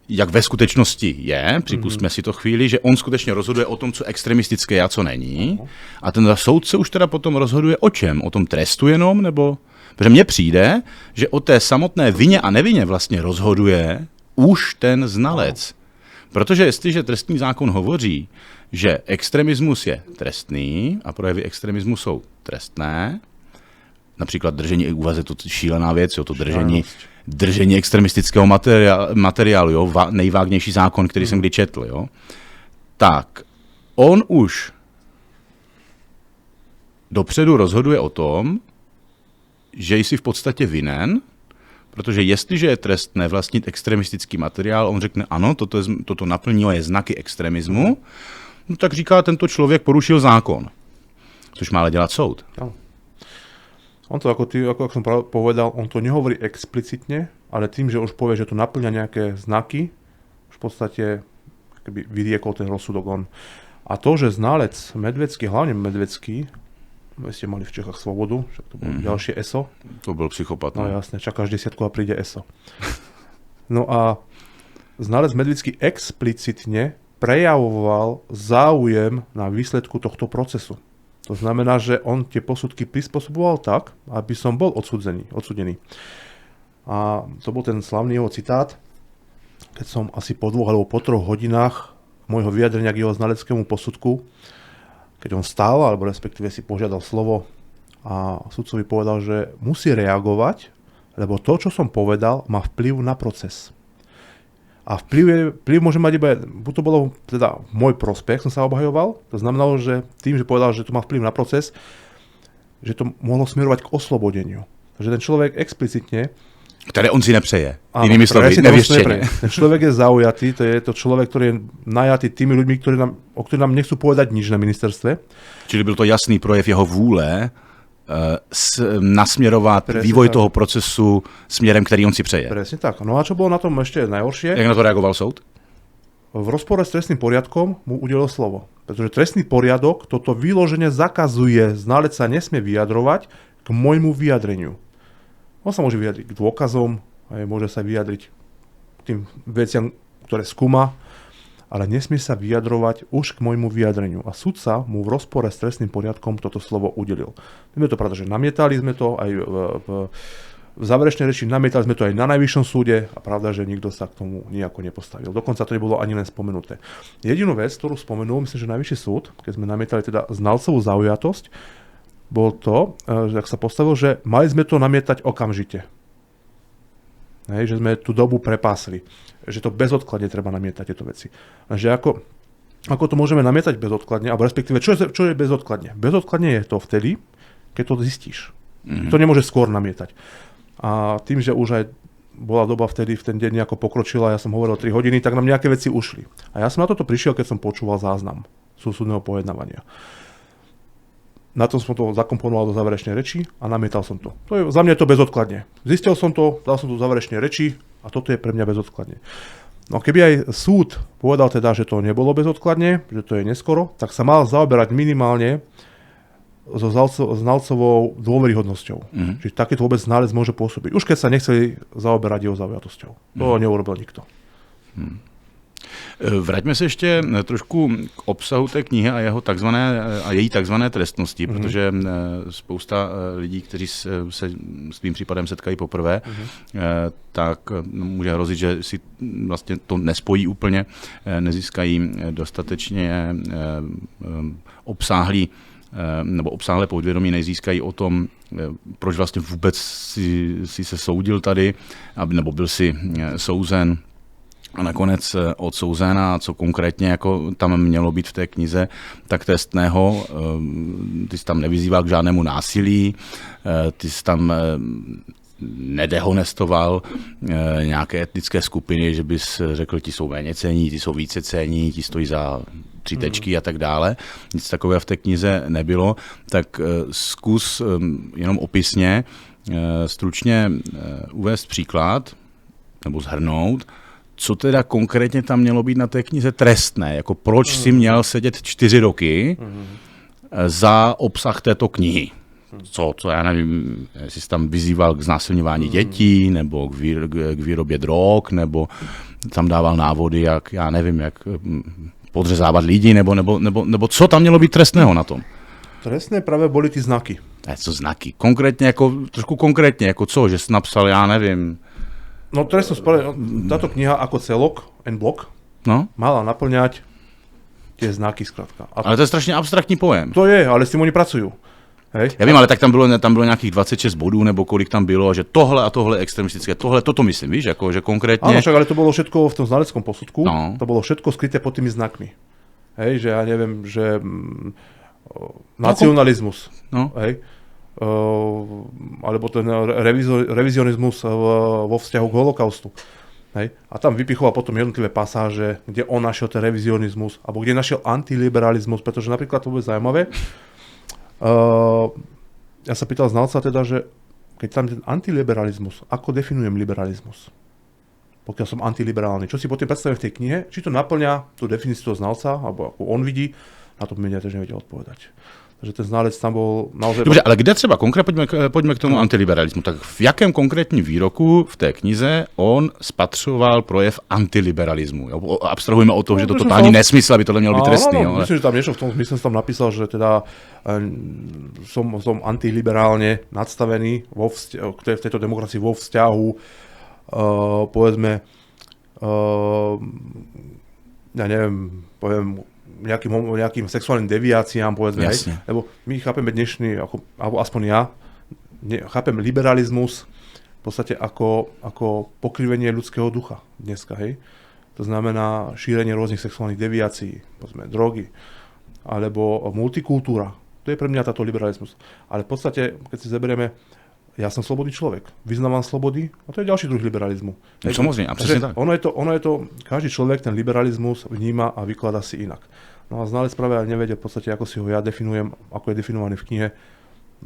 Speaker 1: jak ve skutečnosti je, připustme si to chvíli, že on skutečně rozhoduje o tom, co extremistické a co není. A ten soudce už teda potom rozhoduje o čem? O tom trestu jenom? Nebo? Protože mně přijde, že o té samotné vině a nevině vlastně rozhoduje už ten znalec. Protože jestliže trestní zákon hovoří, že extremismus je trestný a projevy extremismu jsou trestné, například držení úvaze, to je šílená věc, jo, to držení extremistického materiálu, jo, nejvágnější zákon, který jsem kdy četl, jo, tak on už dopředu rozhoduje o tom, že jsi v podstatě vinen, protože jestliže je trestné vlastnit extremistický materiál, on řekne ano, toto naplňuje znaky extremismu, no tak říká, tento člověk porušil zákon, což má ale dělat soud.
Speaker 2: No. On to, ako som povedal, on to nehovorí explicitne, ale tým, že už povie, že to naplňa nejaké znaky, už v podstate keby vyriekol ten rozsudok on. A to, že znalec Medvecký, hlavne Medvecký, vy ste mali v Čechách Svobodu, však to bolo ďalšie ESO.
Speaker 1: To byl psychopat.
Speaker 2: No jasne, čakáš 10 a príde ESO. No a znalec Medvecký explicitne prejavoval záujem na výsledku tohto procesu. To znamená, že on tie posudky prispôsoboval tak, aby som bol odsudený. A to bol ten slavný jeho citát, keď som asi po 2 alebo po 3 hodinách môjho vyjadrenia k jeho znaleckému posudku, keď on stál, alebo respektíve si požiadal slovo a sudcovi povedal, že musí reagovať, lebo to, čo som povedal, má vplyv na proces. A vplyv môže mať iba, buď to bolo teda môj prospech, som sa obhajoval, to znamenalo, že tým, že povedal, že to má vplyv na proces, že to mohlo smerovať k oslobodeniu. Takže ten človek explicitne...
Speaker 1: Ktoré on si nepřeje. Inými slovy, nevěštěně.
Speaker 2: Ten človek je zaujatý, to je to človek, ktorý je najatý tými ľuďmi, o ktorých nám nechcú povedať nič na ministerstve.
Speaker 1: Čili byl to jasný projev jeho vůle nasměrovat vývoj toho procesu směrem, který on si přeje.
Speaker 2: Presne tak. No a čo bolo na tom ešte najhoršie?
Speaker 1: Jak na to reagoval soud?
Speaker 2: V rozpore s trestným poriadkom mu udelil slovo. Pretože trestný poriadok toto vyložene zakazuje, znalec sa nesmie vyjadrovať k môjmu vyjadreniu. On sa môže vyjadriť k dôkazom, môže sa vyjadriť k tým veciam, ktoré skúma, ale nesmie sa vyjadrovať už k môjmu vyjadreniu. A sudca mu v rozpore s trestným poriadkom toto slovo udelil. Je to pravda, že namietali sme to aj v záverečnej reči, namietali sme to aj na najvyššom súde a pravda, že nikto sa k tomu nejako nepostavil. Dokonca to nebolo ani len spomenuté. Jedinú vec, ktorú spomenul, myslím, že najvyšší súd, keď sme namietali teda znalcovú zaujatosť, bol to, že ak sa postavil, že mali sme to namietať okamžite. Hej, že sme tú dobu prepásli. Že to bezodkladne treba namietať tieto veci. A že ako to môžeme namietať bezodkladne, alebo respektíve, čo je bezodkladne? Bezodkladne je to vtedy, keď to zistíš. To nemôže skôr namietať. A tým, že už aj bola doba vtedy, v ten deň nejako pokročila, ja som hovoril 3 hodiny, tak nám nejaké veci ušli. A ja som na toto prišiel, keď som počúval záznam súdneho pojednávania. Na tom som to zakomponoval do záverečnej reči a namietal som to. Za mňa je to bezodkladne. Zistil som to, dal som to do záverečnej reči a toto je pre mňa bezodkladne. No keby aj súd povedal teda, že to nebolo bezodkladne, že to je neskoro, tak sa mal zaoberať minimálne so znalcovou dôveryhodnosťou. Čiže takýto vôbec znalec môže pôsobiť. Už keď sa nechceli zaoberať jeho zaujatosťou. To neurobil nikto.
Speaker 1: Vraťme se ještě trošku k obsahu té knihy a její takzvané trestnosti, protože spousta lidí, kteří se s tím případem setkají poprvé, tak může hrozit, že si vlastně to nespojí úplně, nezískají dostatečně obsáhlé podvědomí, nezískají o tom, proč vlastně vůbec si se soudil tady, nebo byl si souzen a nakonec odsouzen a co konkrétně jako tam mělo být v té knize, tak trestného. Ty jsi tam nevyzýval k žádnému násilí, ty jsi tam nedehonestoval nějaké etnické skupiny, že bys řekl, ti jsou méněcenní, ti jsou vícecenní, ti stojí za 3 tečky a tak dále. Nic takového v té knize nebylo, tak zkus jenom opisně stručně uvést příklad nebo shrnout, co teda konkrétně tam mělo být na té knize trestné, jako proč si měl sedět 4 roky za obsah této knihy. Co já nevím, jestli jsi tam vyzýval k znásilňování dětí, nebo k výrobě drog, nebo tam dával návody, jak, já nevím, jak podřezávat lidi, nebo co tam mělo být trestného na tom?
Speaker 2: Trestné práve boli ty znaky.
Speaker 1: Co znaky? Konkrétně, trošku konkrétně, jako co? Že jsi napsal, já nevím.
Speaker 2: No táto kniha ako celok, N-blok, mala naplňať tie znaky skrátka.
Speaker 1: Ale to je strašně abstraktní pojem.
Speaker 2: To je, ale s tím oni pracujú. Hej?
Speaker 1: Já vím, ale tak tam bylo nějakých 26 bodů, nebo kolik tam bylo, že tohle a tohle je extremistické, toto myslím, víš, jako, že konkrétně...
Speaker 2: Áno, však ale to bolo všetko v tom znaleckom posudku, to bolo všetko skryté pod tými znakmi. Hej, že ja neviem, že nacionalizmus, hej, alebo ten revizionizmus vo vzťahu k holokaustu. Hej? A tam vypichoval potom jednotlivé pasáže, kde on našiel ten revizionizmus, alebo kde našiel antiliberalizmus, pretože napríklad to bude zaujímavé. Ja sa pýtal znalca teda, že keď tam ten antiliberalizmus, ako definujem liberalizmus? Pokiaľ som antiliberálny, čo si potom predstavím v tej knihe, či to naplňa tú definíciu toho znalca, alebo ako on vidí, na to by mi tiež nevedel odpovedať. Takže ten znalec tam bol naozaj...
Speaker 1: Dobře, ale kde třeba konkrétně, pojďme k tomu antiliberalismu, tak v jakém konkrétním výroku v té knize on spatřoval projev antiliberalismu? Abstrahujeme od toho, že to totální nesmysl, aby tohle mělo být trestný.
Speaker 2: Ale... Myslím, že tam niečo v tom zmysle som tam napísal, že teda som antiliberálne nadstavený v tejto demokracii vo vzťahu povedzme ja neviem, poviem nejakým sexuálnym deviáciám, povedzme, hej? Lebo my chápeme dnešný, alebo aspoň ja, chápem liberalizmus v podstate ako pokrivenie ľudského ducha dneska, hej? To znamená šírenie rôznych sexuálnych deviácií, povedzme, drogy, alebo multikultúra. To je pre mňa táto liberalizmus. Ale v podstate, keď si zoberieme, ja som slobodný človek, vyznávam slobody a to je ďalší druh liberalizmu.
Speaker 1: No, samozrejme, a presne tak.
Speaker 2: Ono je to, každý človek ten liberalizmus vníma a vykladá si inak. No a znalec práve nevedel v podstate, ako si ho ja definujem, ako je definovaný v knihe.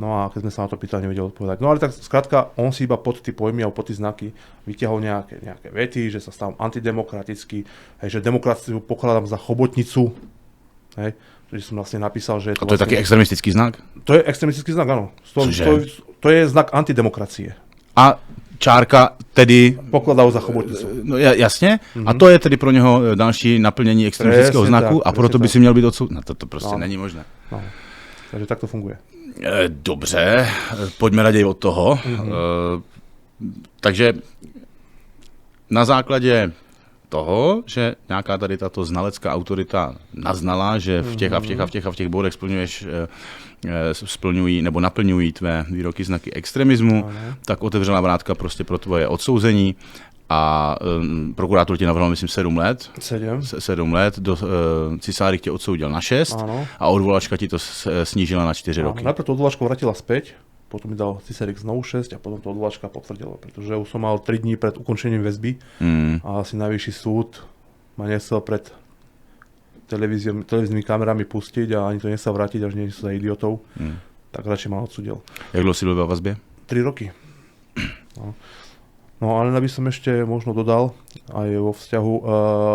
Speaker 2: No a keď sme sa na to pýtali, nevedel odpovedať. No ale tak skrátka, on si iba pod tie pojmy a pod tie znaky vytiahol nejaké vety, že sa stávam antidemokratický, hej, že demokraciu pokladám za chobotnicu, hej, že som vlastne napísal, že...
Speaker 1: A to je taký extremistický znak?
Speaker 2: To je extremistický znak, áno. To je znak antidemokracie.
Speaker 1: A čárka tedy...
Speaker 2: Pokladal za chobotnicu.
Speaker 1: No jasně. A to je tedy pro něho další naplnění extremistického znaku a proto by si měl být odsouzen. No to prostě není možné.
Speaker 2: No. Takže tak to funguje.
Speaker 1: Dobře, pojďme raději od toho. Takže na základě toho, že nějaká tady tato znalecká autorita naznala, že v těch bodech splňují nebo naplňují tvé výroky znaky extremismu, tak otevřela vrátka prostě pro tvoje odsouzení a prokurátor ti navrhl, myslím, 7 let. 7 let. Cisárik tě odsoudil na 6 a odvolačka ti to snížila na 4 roky.
Speaker 2: Najprv to odvolačku vrátila späť, potom mi dal Cisárik znovu 6 a potom to odvolačka potvrdila, pretože už som mal 3 dní pred ukončením väzby a asi najvyšší súd ma nesel pred televíznymi kamerami pustiť a ani to nechcel vrátiť, až nie sú za idiotov, tak radšej ma odsúdil.
Speaker 1: Jak dlho si byl ve vazbě?
Speaker 2: 3 roky. No ale aby som ešte možno dodal aj vo vzťahu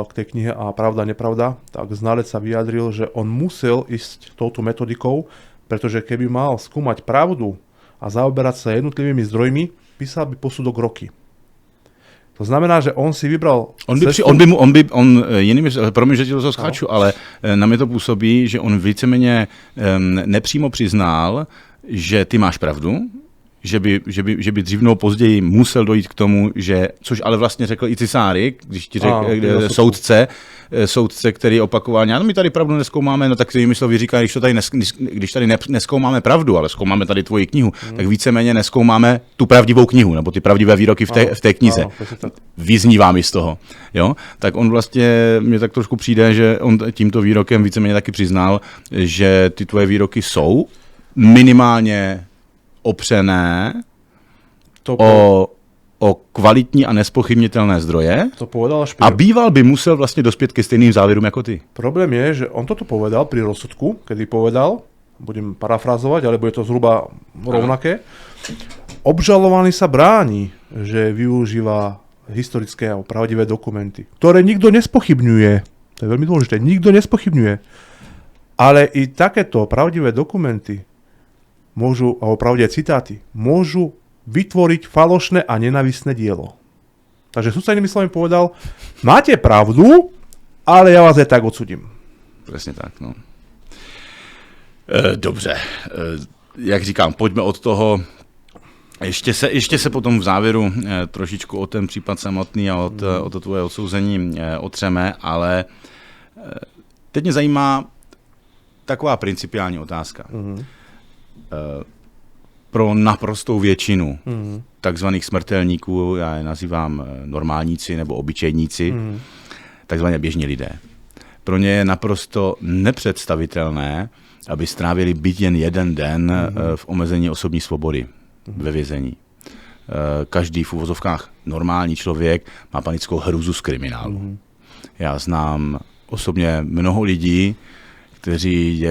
Speaker 2: k tej knihe a Pravda, nepravda, tak znalec sa vyjadril, že on musel ísť touto metodikou, pretože keby mal skúmať pravdu a zaoberať sa jednotlivými zdrojmi, písal by posudok roky. To znamená, že on si vybral...
Speaker 1: Promiň, že ti to skáču, ale na mě to působí, že on víceméně nepřímo přiznal, že ty máš pravdu, že by dřív nebo později musel dojít k tomu, že, což ale vlastně řekl i Cisárik, když ti řekl soudce, který opakoval, no my tady pravdu neskoumáme, no tak ty myslel vyříká, když tady neskoumáme pravdu, ale zkoumáme tady tvoji knihu, tak víceméně neskoumáme tu pravdivou knihu, nebo ty pravdivé výroky v té knize. Vyznívá mi z toho. Jo? Tak on vlastně, mně tak trošku přijde, že on tímto výrokem víceméně taky přiznal, že ty tvoje výroky jsou minimálně opřené o kvalitní a nespochybnitelné zdroje
Speaker 2: to povedal
Speaker 1: a býval by musel vlastně dospět ke stejným závěrům jako ty.
Speaker 2: Problém je, že on toto povedal pri rozsudku, kedy povedal, budem parafrázovať, ale bude to zhruba rovnaké, obžalovaný sa bráni, že využíva historické a pravdivé dokumenty, ktoré nikto nespochybňuje. To je veľmi dôležité, nikto nespochybňuje. Ale i takéto pravdivé dokumenty môžu, alebo pravdivé citáty, môžu vytvoriť falošné a nenávistné dielo. Takže sudca inými slovami povedal, máte pravdu, ale ja vás aj tak odsudím.
Speaker 1: Přesně tak, no. Dobře, jak říkám, pojďme od toho, ještě se potom v závěru trošičku o ten případ samotný a o to tvoje odsouzení otřeme, ale teď mě zajímá taková principiální otázka. Pro naprostou většinu takzvaných smrtelníků, já je nazývám normálníci nebo obyčejníci, takzvaně běžní lidé. Pro ně je naprosto nepředstavitelné, aby strávili byť jen jeden den v omezení osobní svobody ve vězení. Každý v uvozovkách normální člověk má panickou hrůzu z kriminálu. Já znám osobně mnoho lidí, kteří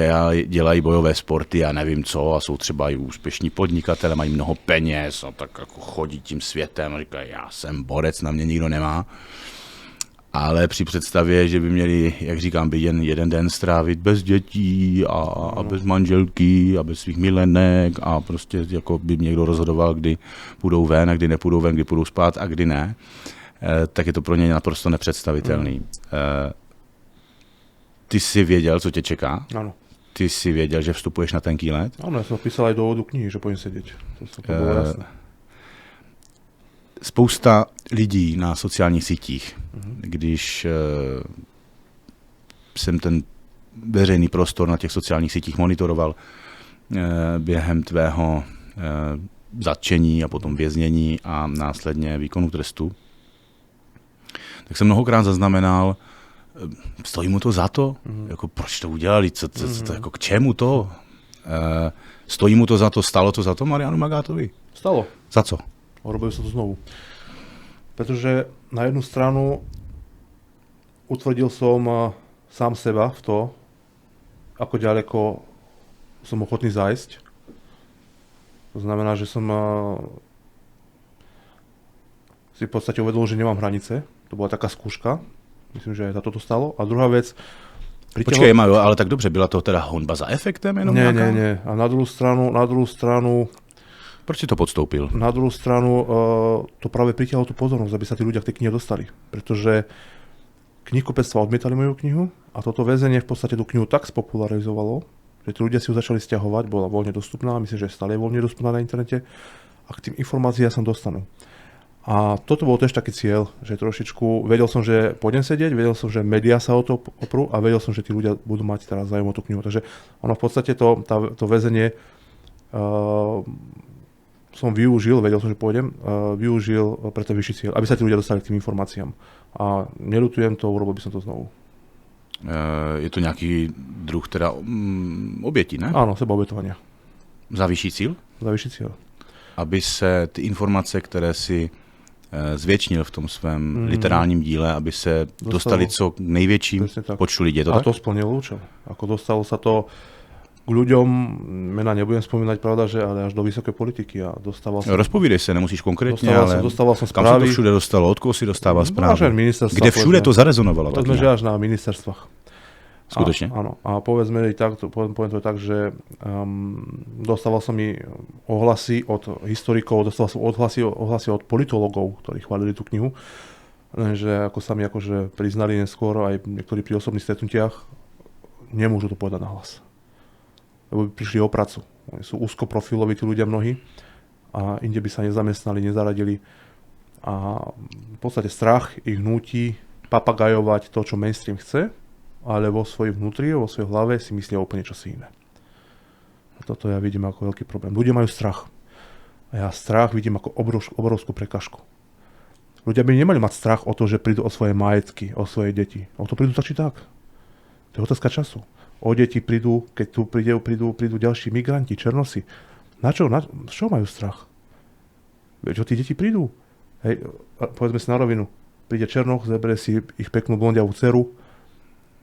Speaker 1: dělají bojové sporty a nevím co a jsou třeba i úspěšní podnikatele, mají mnoho peněz a tak jako chodí tím světem a říkají, já jsem borec, na mě nikdo nemá. Ale při představě, že by měli, jak říkám, by jen jeden den strávit bez dětí a bez manželky a bez svých milenek a prostě jako by někdo rozhodoval, kdy půjdou ven a kdy nepůjdou ven, kdy půjdou spát a kdy ne, tak je to pro ně naprosto nepředstavitelný. Ty jsi věděl, co tě čeká?
Speaker 2: Áno.
Speaker 1: Ty jsi věděl, že vstupuješ na tenký led?
Speaker 2: Áno, ja som písal aj do úvodu knihy, že pôjdem sedieť. To bolo jasné.
Speaker 1: Spousta lidí na sociálních sítích, když jsem ten veřejný prostor na těch sociálních sítích monitoroval během tvého zatčení a potom věznění a následně výkonu trestu, tak jsem mnohokrát zaznamenal, stojí mu to za to? Jako, proč to udělali? Jako, k čemu to? Stojí mu to za to? Stalo to za to Marianu Magátovi?
Speaker 2: Stalo.
Speaker 1: Za co?
Speaker 2: Robil som to znovu. Pretože na jednu stranu utvrdil som sám seba v to, ako ďaleko som ochotný zájsť. To znamená, že som si v podstate uvedol, že nemám hranice. To bola taká skúška. Myslím, že aj za toto stalo. A druhá vec...
Speaker 1: Počkej, ale tak dobře, byla to teda honba za efektem? Jenom
Speaker 2: nie. A na druhú stranu
Speaker 1: proč si to podstoupil?
Speaker 2: Na druhú stranu to práve pritiahlo tú pozornosť, aby sa tí ľudia k tej knihe dostali. Pretože knihkupectva odmietali moju knihu a toto väzenie v podstate tú knihu tak spopularizovalo, že tí ľudia si ju začali stiahovať, bola voľne dostupná, myslím, že stále je voľne dostupná na internete a k tým informáciám sa dostanú. A toto bol tiež taký cieľ, že trošičku, vedel som, že pôjdem sedieť, vedel som, že médiá sa o to oprú a vedel som, že tí ľudia budú mať teraz záujem o tú knihu. Takže ono v podstate to väzenie som využil, vedel som, že pôjdem, využil pre ten vyšší cieľ, aby sa tí ľudia dostali k tým informáciám. A neľutujem to, urobil by som to znovu.
Speaker 1: Je to nějaký druh teda obětí, ne?
Speaker 2: Áno, sebaobětovania.
Speaker 1: Za vyšší cíl?
Speaker 2: Za vyšší cíl.
Speaker 1: Aby se ty informace, které si zvětšnil v tom svém literárním díle, aby se dostali co k největším počtu lidí.
Speaker 2: A to splnil účel. Ako dostalo sa to k ľuďom, mena nebudem spomínať, pravda, že ale až do vysoké politiky. A
Speaker 1: rozpovídej se, nemusíš konkrétně, ale
Speaker 2: dostával som
Speaker 1: kam
Speaker 2: správy.
Speaker 1: Se to všude dostalo, od koho si dostával správy?
Speaker 2: Kde
Speaker 1: všude to zarezonovalo?
Speaker 2: Povedzme, že až na ministerstvách.
Speaker 1: Skutečne?
Speaker 2: Áno. A povedzme takto, poviem to tak, že dostával som i ohlasy od historikov, dostával som ohlasy od politologov, ktorí chválili tú knihu. Lenže ako sa mi akože priznali neskôr, aj niektorí pri osobných stretnutiach, nemôžu to povedať nahlas. Lebo by prišli o pracu. Oni sú úzkoprofiloví tí ľudia mnohí a inde by sa nezamestnali, nezaradili. A v podstate strach ich núti papagajovať to, čo mainstream chce, ale vo svojom vnútri, vo svojej hlave si myslia úplne čosi iné. A toto ja vidím ako veľký problém. Ľudia majú strach. A ja strach vidím ako obrovskú prekažku. Ľudia by nemali mať strach o to, že prídu o svoje majetky, o svoje deti. O to prídu tak či tak. To je otázka času. O deti prídu, keď tu prídu ďalší migranti, černosi. Z čoho majú strach? Veď o tí deti prídu. Hej, povedzme si na rovinu. Príde černoch, zeberie si ich peknú blondiavú dceru.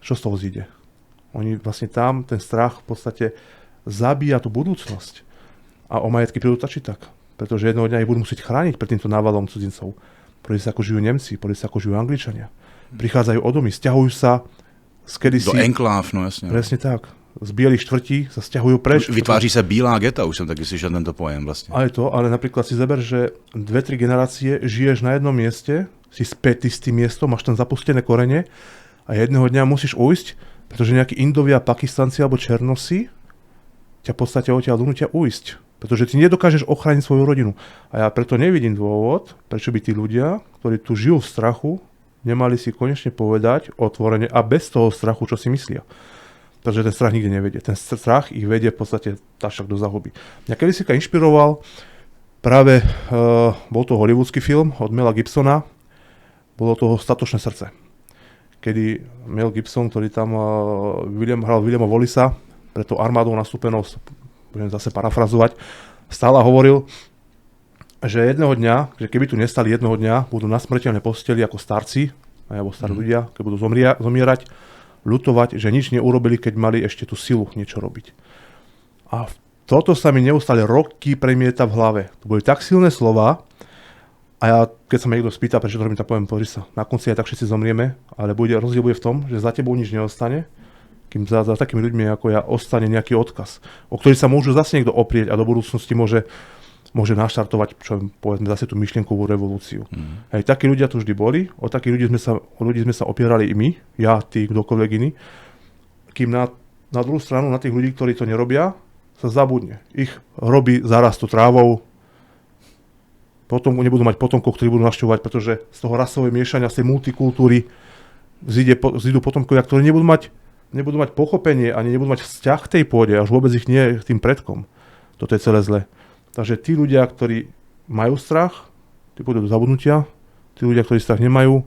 Speaker 2: Čo z toho zíde? Oni vlastne tam, ten strach v podstate zabíja tú budúcnosť. A o majetky prídu tak či tak. Pretože jedného dňa ich budú musieť chrániť pred týmto návalom cudzincov. Podľa sa ako žijú Nemci, podľa sa ako žijú Angličania. Prichádzajú o domy, sťahujú sa z kedysi...
Speaker 1: Do enkláv, no jasne.
Speaker 2: Presne tak. Z bielých štvrtí sa sťahujú preč.
Speaker 1: Vytváří sa bílá geta, už som taky slyšel tento pojem vlastne.
Speaker 2: Aj to, ale napríklad si zaber, že 2-3 generácie žiješ na jednom mieste, si spätý s tým miestom, máš tam zapustené korene a jedného dňa musíš ujsť, pretože nejakí Indovia, Pakistanci alebo Černosi ťa v podstate odtiaľ donútia ujsť. Pretože ty nedokážeš ochrániť svoju rodinu. A ja preto nevidím dôvod, prečo by tí ľudia, ktorí tu žijú v strachu, nemali si konečne povedať otvorene a bez toho strachu, čo si myslia. Pretože ten strach nikde nevedie. Ten strach ich vedie v podstate tašak do zahuby. Mňa kedysi inšpiroval práve, bol to hollywoodsky film od Mela Gibsona, bolo to Statočné srdce. Kedy Mel Gibson, ktorý tam hral Williama Wallisa, pre tou armádou nastúpenou, budem zase parafrazovať, stále hovoril, že jedného dňa, že keby tu nestali jedného dňa, budú na smrteľnej posteli ako starci, alebo starí ľudia, keď budú zomierať, ľutovať, že nič neurobili, keď mali ešte tú silu niečo robiť. A toto sa mi neustále roky premieta v hlave. To boli tak silné slova, a ja, keď sa ma niekto spýta, prečo to robím, tak poviem, pozri sa, na konci aj tak všetci zomrieme, ale rozdiel bude v tom, že za tebou nič neostane, kým za takými ľuďmi ako ja ostane nejaký odkaz, o ktorý sa môžu zase niekto oprieť a do budúcnosti môže naštartovať, čo povedzme, zase tú myšlienkovú revolúciu. Hej, takí ľudia tu vždy boli, o takých ľudí sme sa opierali i my, ja, ty, kdokoľvek iný, kým na druhú stranu, na tých ľudí, ktorí to nerobia, sa zabudne. Ich hroby zarastú trávou, potom nebudú mať potomkov, ktorí budú navštevovať, pretože z toho rasového miešania, z tej multikultúry zídu potomkovia, ktorí nebudú mať pochopenie, ani nebudú mať vzťah k tej pôde, až vôbec ich nie k tým predkom. Toto je celé zle. Takže tí ľudia, ktorí majú strach, tí budú do zabudnutia, tí ľudia, ktorí strach nemajú,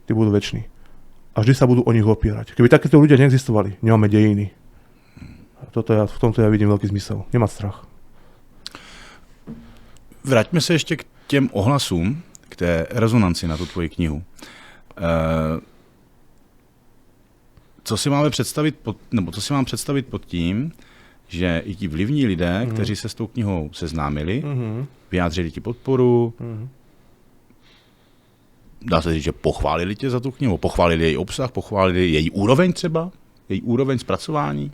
Speaker 2: tí budú väčší. A vždy sa budú o nich opierať. Keby takéto ľudia neexistovali, nemáme dejiny. V tomto ja vidím veľký zmysel. Nemať strach.
Speaker 1: Vraťme se ještě k těm ohlasům, k té rezonanci na tu tvoji knihu. Co si máme představit pod tím, že i ti vlivní lidé, kteří se s tou knihou seznámili, vyjádřili ti podporu, dá se říct, že pochválili tě za tu knihu, pochválili její obsah, pochválili její úroveň třeba, její úroveň zpracování.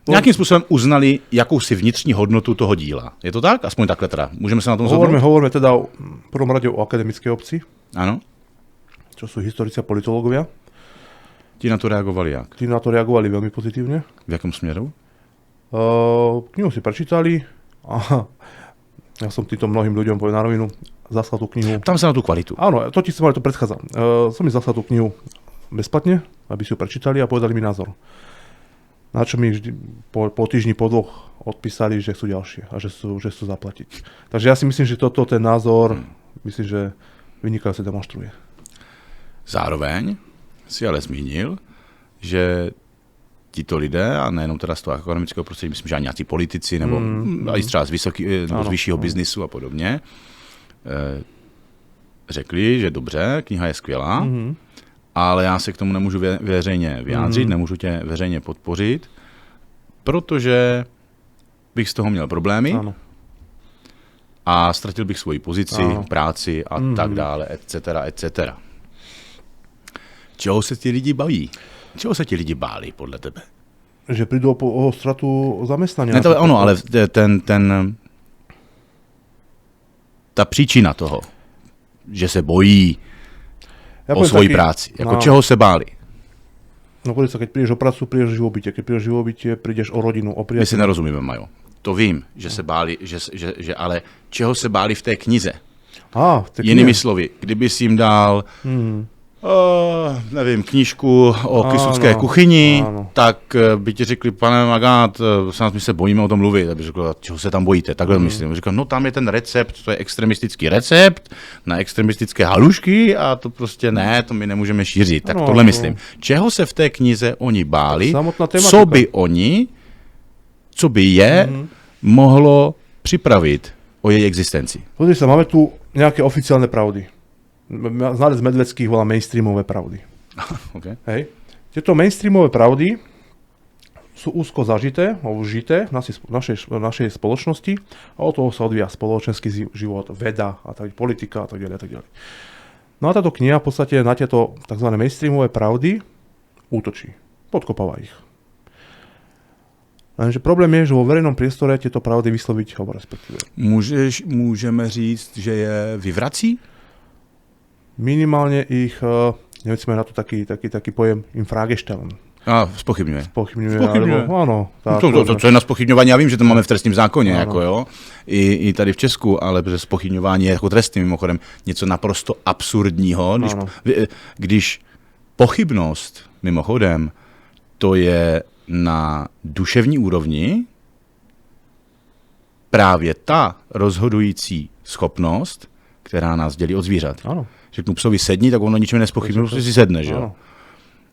Speaker 1: Nějakým způsobem uznali jakousi vnitřní hodnotu toho díla. Je to tak? Aspoň takhle teda. Můžeme se na tom zhodnout?
Speaker 2: Hovoríme teda v prvom rade o akademickej obci.
Speaker 1: Áno.
Speaker 2: Čo sú historici a politológovia.
Speaker 1: Ti na to reagovali jak?
Speaker 2: Ti na to reagovali veľmi pozitívne.
Speaker 1: V jakom směru?
Speaker 2: Knihu si prečítali a ja som týmto mnohým ľuďom povedal na rovinu, zaslal tú knihu.
Speaker 1: Tam sa na tú kvalitu.
Speaker 2: Áno, to ti som to predchádzal. Som mi zaslal tú knihu bezplatne, aby si ju prečítali a povedali mi názor. Na čo mi vždy po týždni, po dvoch odpísali, že chcú ďalšie a že chcú zaplatiť. Takže ja si myslím, že ten názor, myslím, že vynikajúco demonstruje.
Speaker 1: Zároveň si ale zmínil, že tito lidé, a nejenom teda z toho akademického prostředí, myslím, že ani nějací politici, nebo i třeba z vyššího biznisu a podobně, řekli, že dobře, kniha je skvělá, ale já se k tomu nemůžu veřejně vyjádřit, nemůžu tě veřejně podpořit, protože bych z toho měl problémy a ztratil bych svoji pozici, práci a tak dále, etc. Čeho se ti lidi baví? Čeho se ti lidi báli, podle tebe?
Speaker 2: Že prídu o stratu zamestnania.
Speaker 1: Ne, to ono, ale ta příčina toho, že se bojí o svoji práci. Jako čeho se báli?
Speaker 2: No povedz sa, keď prídeš o prácu, prídeš o živobytie. Keď prídeš o živobytie, prídeš o rodinu, o priateľa.
Speaker 1: My si nerozumíme, Majo. To vím, že se báli, že ale čeho se báli v té knize? Jinými slovy, kdyby si jim dal nevím, knížku o kysucké kuchyni, tak by ti řekli, pane Magát, my se bojíme o tom mluvit. Tak by řekl, čeho se tam bojíte? Takhle myslím. Říkal, no tam je ten recept, to je extremistický recept na extremistické halušky a to prostě ne, to my nemůžeme šířit. Tak tohle myslím. Čeho se v té knize oni báli, co by je mohlo připravit o její existenci?
Speaker 2: Pozri sa, máme tu nejaké oficiálne pravdy. Znalec Medveckých volá mainstreamové pravdy.
Speaker 1: Okay.
Speaker 2: Hej. Tieto mainstreamové pravdy sú úzko zažité, užité v našej spoločnosti a od toho sa odvíja spoločenský život, veda, a tak, politika a tak ďalej. No a táto kniha v podstate na tieto tzv. Mainstreamové pravdy útočí, podkopáva ich. Lenže problém je, že vo verejnom priestore tieto pravdy vysloviť, alebo respektíve.
Speaker 1: Můžeme říct, že je vyvrací?
Speaker 2: Minimálne ich, neviem, na to taký pojem infragestellen.
Speaker 1: Spochybňuje.
Speaker 2: Áno.
Speaker 1: To je na spochybňování, já vím, že to máme v trestním zákoně, jako jo, i tady v Česku, ale spochybňování je jako trestný, mimochodem něco naprosto absurdního, když pochybnost, mimochodem, to je na duševní úrovni právě ta rozhodující schopnost, která nás dělí od zvířat.
Speaker 2: Ano.
Speaker 1: Řeknu psovi sedni, tak ono ničím nespochybňuje, protože si sedne, že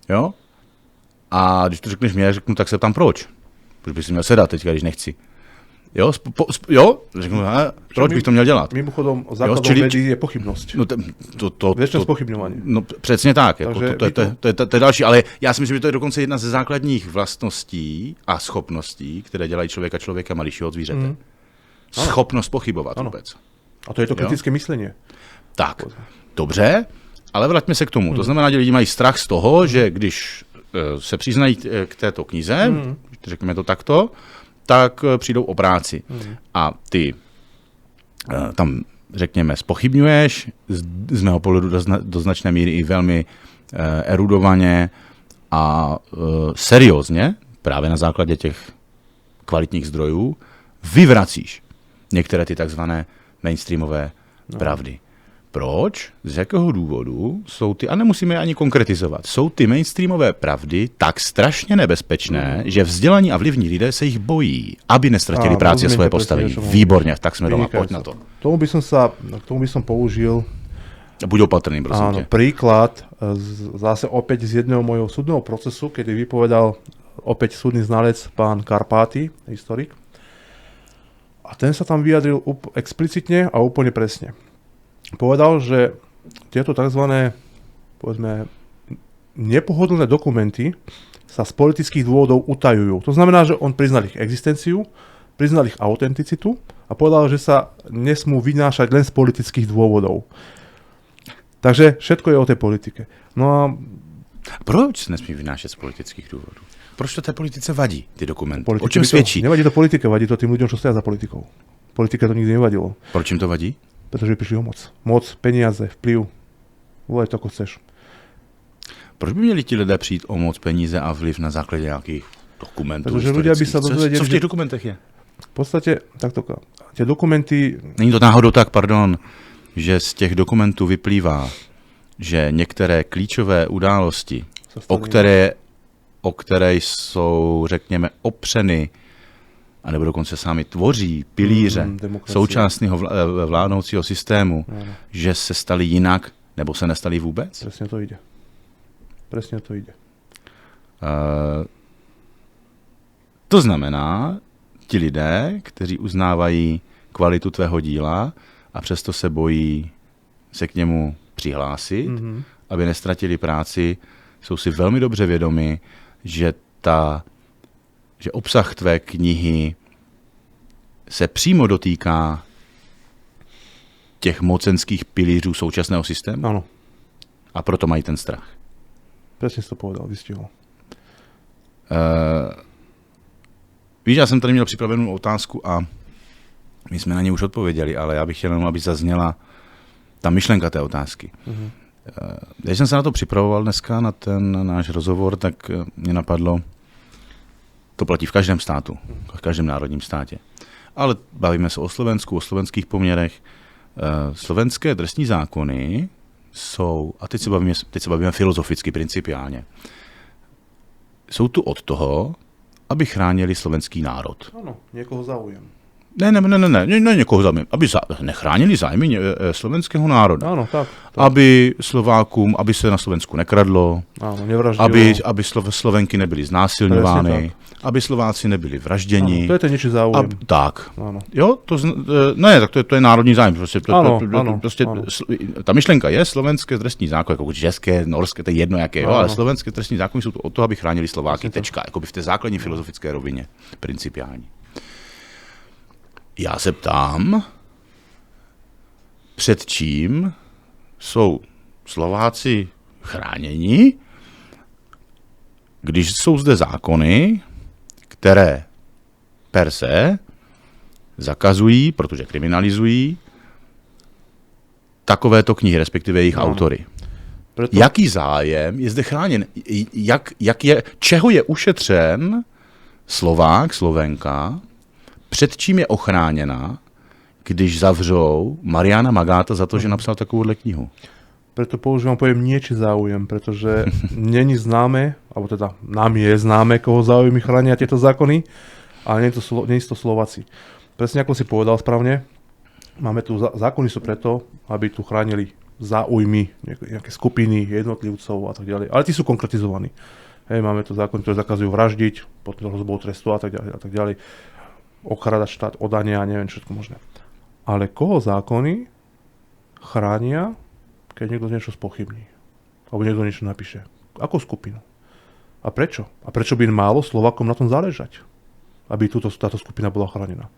Speaker 1: jo? A když to řekneš mě, řeknu, tak se ptám proč. Proč bych si měl sedat teďka, když nechci. Jo? Řeknu, proč bych to měl dělat?
Speaker 2: Mimochodom, základom vedy je pochybnosť.
Speaker 1: No
Speaker 2: Věčné spochybňování.
Speaker 1: No přesně tak, to je další, ale já si myslím, že to je dokonce jedna ze základních vlastností a schopností, které dělají člověka liší od zvířete. Schopnost pochybovat vůbec.
Speaker 2: A to je to kritické myslenie.
Speaker 1: Tak, dobře, ale vraťme se k tomu. To znamená, že lidi mají strach z toho, že když se přiznají k této knize, řekněme to takto, tak přijdou o práci. A ty tam, řekněme, zpochybňuješ, z mého pohledu do značné míry i velmi erudovaně a seriózně, právě na základě těch kvalitních zdrojů, vyvracíš některé ty takzvané mainstreamové pravdy. Proč? Z jakého důvodu jsou ty, a nemusíme je ani konkretizovat, jsou ty mainstreamové pravdy tak strašně nebezpečné, že vzdělaní a vlivní lidé se jich bojí, aby nestratili práci a svoje postavení. Výborně, tak jsme doma, pojď na to.
Speaker 2: K tomu by som použil
Speaker 1: buď opatrný, prosím tě.
Speaker 2: Príklad zase opäť z jedného mojho súdneho procesu, kedy vypovedal opäť súdny znalec pán Karpáty, historik. A ten sa tam vyjadril explicitne a úplne presne. Povedal, že tieto tzv. Povedzme, nepohodlné dokumenty sa z politických dôvodov utajujú. To znamená, že on priznal ich existenciu, priznal ich autenticitu a povedal, že sa nesmú vynášať len z politických dôvodov. Takže všetko je o tej politike. No a
Speaker 1: proč se nesmí vynášet z politických důvodů? Proč to té politice vadí, ty dokumenty? O čem svědčí?
Speaker 2: Nevadí to politike, vadí to tým ľuďom, čo stoja za politikou. Politike to nikdy nevadilo.
Speaker 1: Proč jim to vadí?
Speaker 2: Pretože prišli o moc. Moc, peniaze, vplyv. Volaj to, ako chceš.
Speaker 1: Proč by měli ti lidé přijít o moc, peníze a vliv na základě nějakých dokumentů?
Speaker 2: Protože ľudia by sa dozvedeli,
Speaker 1: co v těch dokumentech je?
Speaker 2: V podstate, takto, tie dokumenty...
Speaker 1: Není to náhodou tak, že z těch dokumentů vyplývá, že některé klíčové události, o které jsou, řekněme, opřeny, anebo dokonce sami tvoří pilíře současného vládnoucího systému, že se staly jinak, nebo se nestaly vůbec?
Speaker 2: Presne to ide.
Speaker 1: To znamená, ti lidé, kteří uznávají kvalitu tvého díla a přesto se bojí se k němu přihlásit, aby nestratili práci, jsou si velmi dobře vědomi, že obsah tvé knihy se přímo dotýká těch mocenských pilířů současného systému.
Speaker 2: Áno.
Speaker 1: A proto mají ten strach.
Speaker 2: Presne si to povedal, vystihol.
Speaker 1: Víš, já jsem tady měl připravenou otázku a my jsme na ně už odpověděli, ale já bych chtěl jenom, aby zazněla ta myšlenka té otázky. Když jsem se na to připravoval dneska, na ten náš rozhovor, tak mě napadlo, to platí v každém státu, v každém národním státě. Ale bavíme se o Slovensku, o slovenských poměrech. Slovenské trestní zákony jsou, a teď se bavíme filozoficky, principiálně, jsou tu od toho, aby chránili slovenský národ.
Speaker 2: Áno, niekoho záujem.
Speaker 1: Ne, někoho zájem. Aby nechránili zájmy slovenského národa.
Speaker 2: Áno, tak.
Speaker 1: Aby Slovákům, aby se na Slovensku nekradlo,
Speaker 2: Áno, nevraždilo.
Speaker 1: aby Slovenky nebyly znásilňovány, aby Slováci nebyli vražděni.
Speaker 2: Áno, to je ten niečí záujem.
Speaker 1: Tak.
Speaker 2: Áno.
Speaker 1: Jo, tak to je národní zájem. Prostě,
Speaker 2: Áno.
Speaker 1: Ta myšlenka je slovenské trestní zákon, jako české, norské, to je jedno jaké, jo, ale slovenské trestní zákony jsou tu od toho, aby chránili Slováky. Tečka, jako by v té základní filozofické rovině, principiální. Já se ptám, před čím jsou Slováci chráněni, když jsou zde zákony, které per se zakazují, protože kriminalizují takovéto knihy, respektive jejich autory. Jaký zájem je zde chráněn? Čeho je ušetřen Slovák, Slovenka, před čím je ochráněna, když zavřou Mariana Magáta za to, že napsal takovouhle knihu?
Speaker 2: Preto používam pojem niečí záujem, pretože není známe, alebo teda nám je známe, koho záujmy chránia tieto zákony, ale nie sú to Slováci. Presne ako si povedal správne, máme tu zákony sú preto, aby tu chránili záujmy nejaké skupiny, jednotlivcov a tak ďalej. Ale tí sú konkretizovaní. Hej, máme tu zákony, ktoré zakazujú vraždiť, pod hrozbou trestu a tak ďalej. Okradať štát, odania a neviem všetko možné. Ale koho zákony chránia, keď niekto niečo spochybní? Alebo niekto niečo napíše? Akú skupinu? A prečo? A prečo by málo Slovákom na tom záležať? Aby táto skupina bola chránená?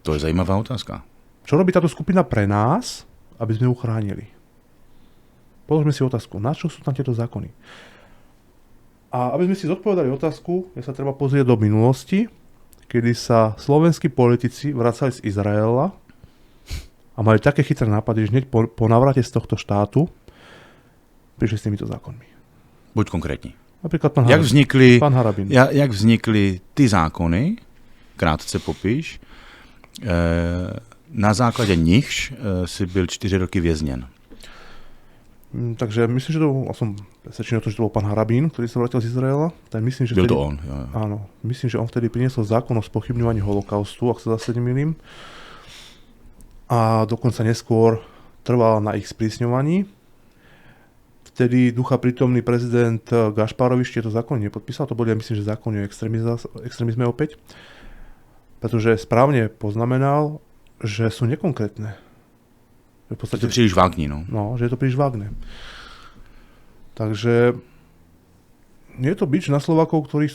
Speaker 1: To je zajímavá otázka.
Speaker 2: Čo robí táto skupina pre nás, aby sme ju chránili? Položme si otázku, na čo sú tam tieto zákony? A aby sme si zodpovedali otázku, je sa treba pozrieť do minulosti, kedy sa slovenskí politici vracali z Izraela a mali také chytré nápady, že hneď po navrate z tohto štátu prišli s týmito zákonmi.
Speaker 1: Buď konkrétní.
Speaker 2: Napríklad pán Harabin.
Speaker 1: Jak vznikly ty zákony, krátce popiš, na základě nichž si byl 4 roky vězněn.
Speaker 2: Takže myslím, že som presvedčený o tom, že to bol pán Harabin, ktorý sa vrátil z Izraela. Myslím, že
Speaker 1: byl to on. Jo.
Speaker 2: Áno. Myslím, že on vtedy priniesol zákon o spochybňovaní holokaustu, ak sa zase nemýlim. A dokonca neskôr trval na ich sprísňovaní. Vtedy ducha prítomný prezident Gašparovič tieto zákony nepodpísal. To boli, ja myslím, že zákony o extrémizme opäť. Pretože správne poznamenal, že sú nekonkrétne.
Speaker 1: V podstate príliš vágní, no.
Speaker 2: No, že je to príliš vágne. Takže nie je to bič na Slovákov, ktorí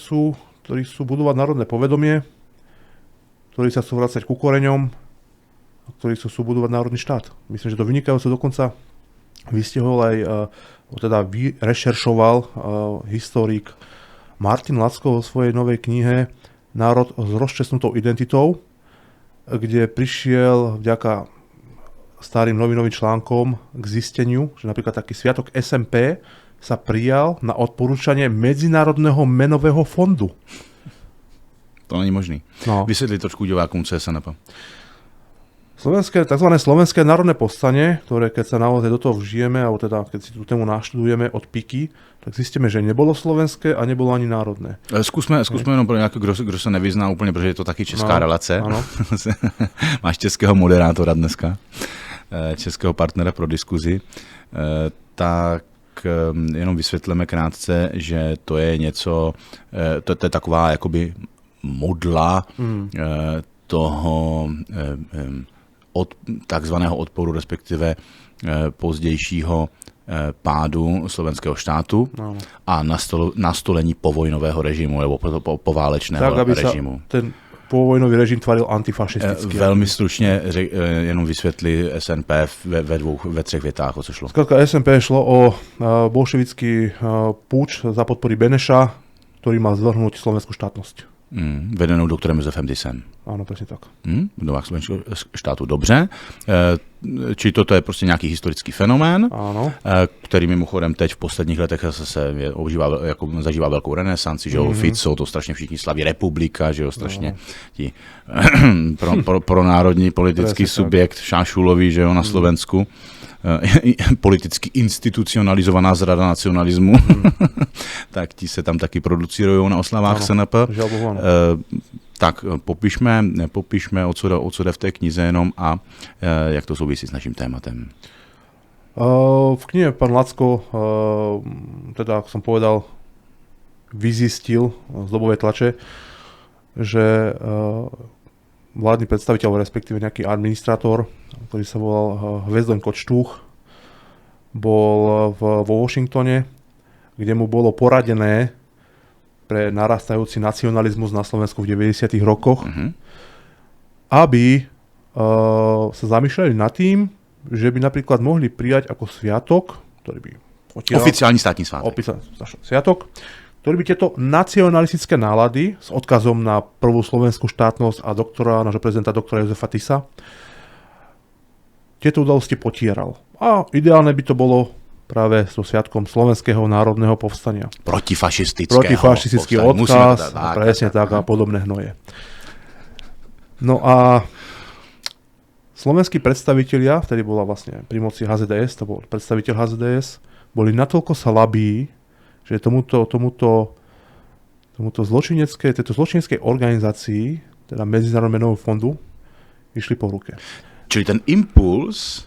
Speaker 2: sú budovať národné povedomie, ktorí sa chcú vrácať ku koreňom, ktorí chcú budovať národný štát. Myslím, že to vynikajúco dokonca vystihol aj, teda rešeršoval historik Martin Lacko vo svojej novej knihe Národ s rozčesnutou identitou, kde prišiel vďaka starým novinovým článkom k zisteniu, že napríklad taký sviatok SMP sa prijal na odporúčanie Medzinárodného menového fondu.
Speaker 1: To není možný. No. Vysvetli trošku divákům, co je SNP.
Speaker 2: Tzv. Slovenské národné povstanie, ktoré keď sa naozaj do toho vžijeme, alebo teda keď si tú tému naštudujeme od píky, tak zistíme, že nebolo slovenské a nebolo ani národné.
Speaker 1: Zkusme jenom pro nějaký, kdo se nevyzná úplně, protože je to taky česká relace. Ano. Máš českého moderátora dneska, českého partnera pro diskuzi. Tak jenom vysvětleme krátce, že to je něco, to je taková jakoby modla toho od takzvaného odporu, respektive pozdějšího pádu slovenského štátu a nastolení povojnového režimu nebo poválečného
Speaker 2: tak, aby
Speaker 1: režimu.
Speaker 2: Ten povojnový režim tvaril antifašistický.
Speaker 1: Velmi stručně jenom vysvětli SNP ve 3 větách, o co šlo.
Speaker 2: Skrátka SNP šlo o bolševický púč za podpory Beneša, ktorý mal zvrhnúť slovenskú štátnosť.
Speaker 1: Vedenou doktorem Josefem Tisem.
Speaker 2: Áno, presne tak.
Speaker 1: Budovách slovenského štátu, dobře. Či toto je prostě nějaký historický fenomén, který mimochodem teď v posledních letech se zažívá velkou renesanci, že jo, Fico, to strašně všichni slaví, republika, že jo, strašně pro národní politický subjekt Šášulový, že jo, na Slovensku. Politicky institucionalizovaná zrada nacionalismu, tak ti se tam taky producirují na oslavách SNP. Tak popišme, o co jde v té knize jenom a jak to souvisí s naším tématem.
Speaker 2: V knihe pán Lacko, teda, ako som povedal, vyzistil z dobovej tlače, že vládny predstaviteľ, respektíve nejaký administrátor, ktorý sa volal Hvezdoň Kočtúch, bol vo Washingtone, kde mu bolo poradené pre narastajúci nacionalizmus na Slovensku v 90. rokoch, aby sa zamýšľali nad tým, že by napríklad mohli prijať ako sviatok, ktorý by potieral...
Speaker 1: Oficiálny státny svátok.
Speaker 2: Sviatok, ktorý by tieto nacionalistické nálady s odkazom na prvú slovenskú štátnosť a nášho prezidenta doktora Jozefa Tisa tieto udalosti potieral. A ideálne by to bolo práve so sviatkom Slovenského národného povstania. Protifašistický odkaz, presne tak a podobné hnoje. No a slovenskí predstavitelia, vtedy bola vlastne pri moci HZDS, to bol predstaviteľ HZDS, boli natoľko slabí, že tejto zločineckej organizácii, teda Medzinárodného menového fondu, išli po ruke.
Speaker 1: Čili ten impuls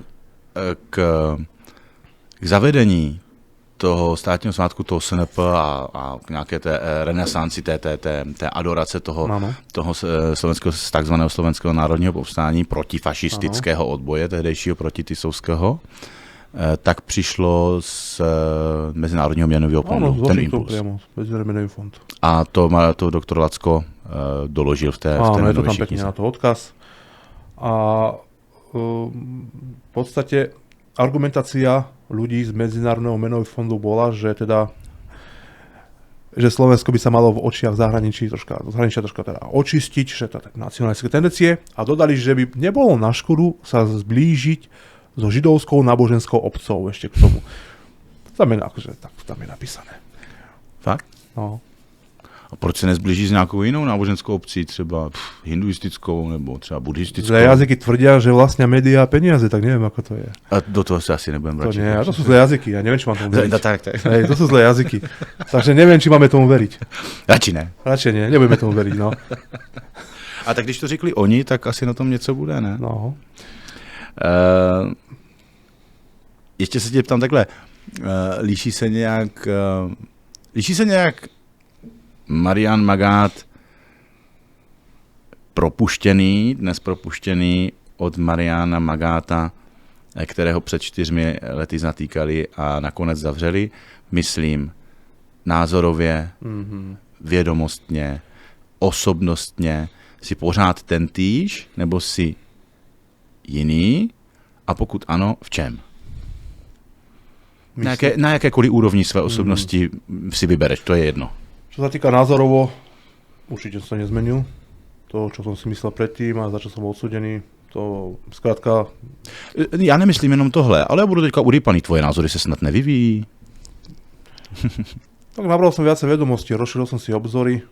Speaker 1: k zavedení toho státního svátku, toho SNP a k nějaké té renesanci, té adorace toho takzvaného slovenského národního povstání protifašistického odboje tehdejšího protitisovského, tak přišlo z Mezinárodního měnového fondu. Ten impuls.
Speaker 2: Mezinárodný fond.
Speaker 1: A to doktor Lacko doložil v té
Speaker 2: je to tam pekne na to odkaz. A v podstate argumentácia ľudí z Medzinárodného menového fondu bola, že Slovensko by sa malo v očiach zahraničia troška teda očistiť, že to je nacionalistické tendencie a dodali, že by nebolo na škodu sa zblížiť so židovskou náboženskou obcou ešte k tomu. Tam je napísané.
Speaker 1: Fakt?
Speaker 2: No.
Speaker 1: A proč se nezblíží s nějakou jinou náboženskou obcí, třeba hinduistickou nebo třeba buddhistickou?
Speaker 2: Zlé jazyky tvrdia, že vlastnia médiá a peniaze, tak neviem, ako to je.
Speaker 1: A do toho sa asi nebudem brať.
Speaker 2: To sú zlé jazyky, ja neviem, či mám tomu veriť.
Speaker 1: Tak.
Speaker 2: Hej, to sú zlé jazyky. Takže neviem, či máme tomu veriť.
Speaker 1: Radši ne.
Speaker 2: Radšej nie, nebudeme tomu veriť, no.
Speaker 1: A tak když to řekli oni, tak asi na tom něco bude, ne?
Speaker 2: No.
Speaker 1: Ještě se tě ptám takhle, líší se nějak Marian Magát dnes propuštěný od Mariana Magáta, kterého před 4 lety zatýkali a nakonec zavřeli, myslím, názorově, vědomostně, osobnostně, si pořád tentýž, nebo si jiný, a pokud ano, v čem? Na jakékoliv úrovni své osobnosti si vybereš, to je jedno.
Speaker 2: Čo sa týka názorovo, určite som sa nezmenil. To, čo som si myslel predtým a za čo som bol odsudený, to zkrátka...
Speaker 1: Já nemyslím jenom tohle, ale já budu teďka urýpaný. Tvoje názory se snad nevyvíjí.
Speaker 2: Tak nabral som viacej vedomostí, rozšíril som si obzory.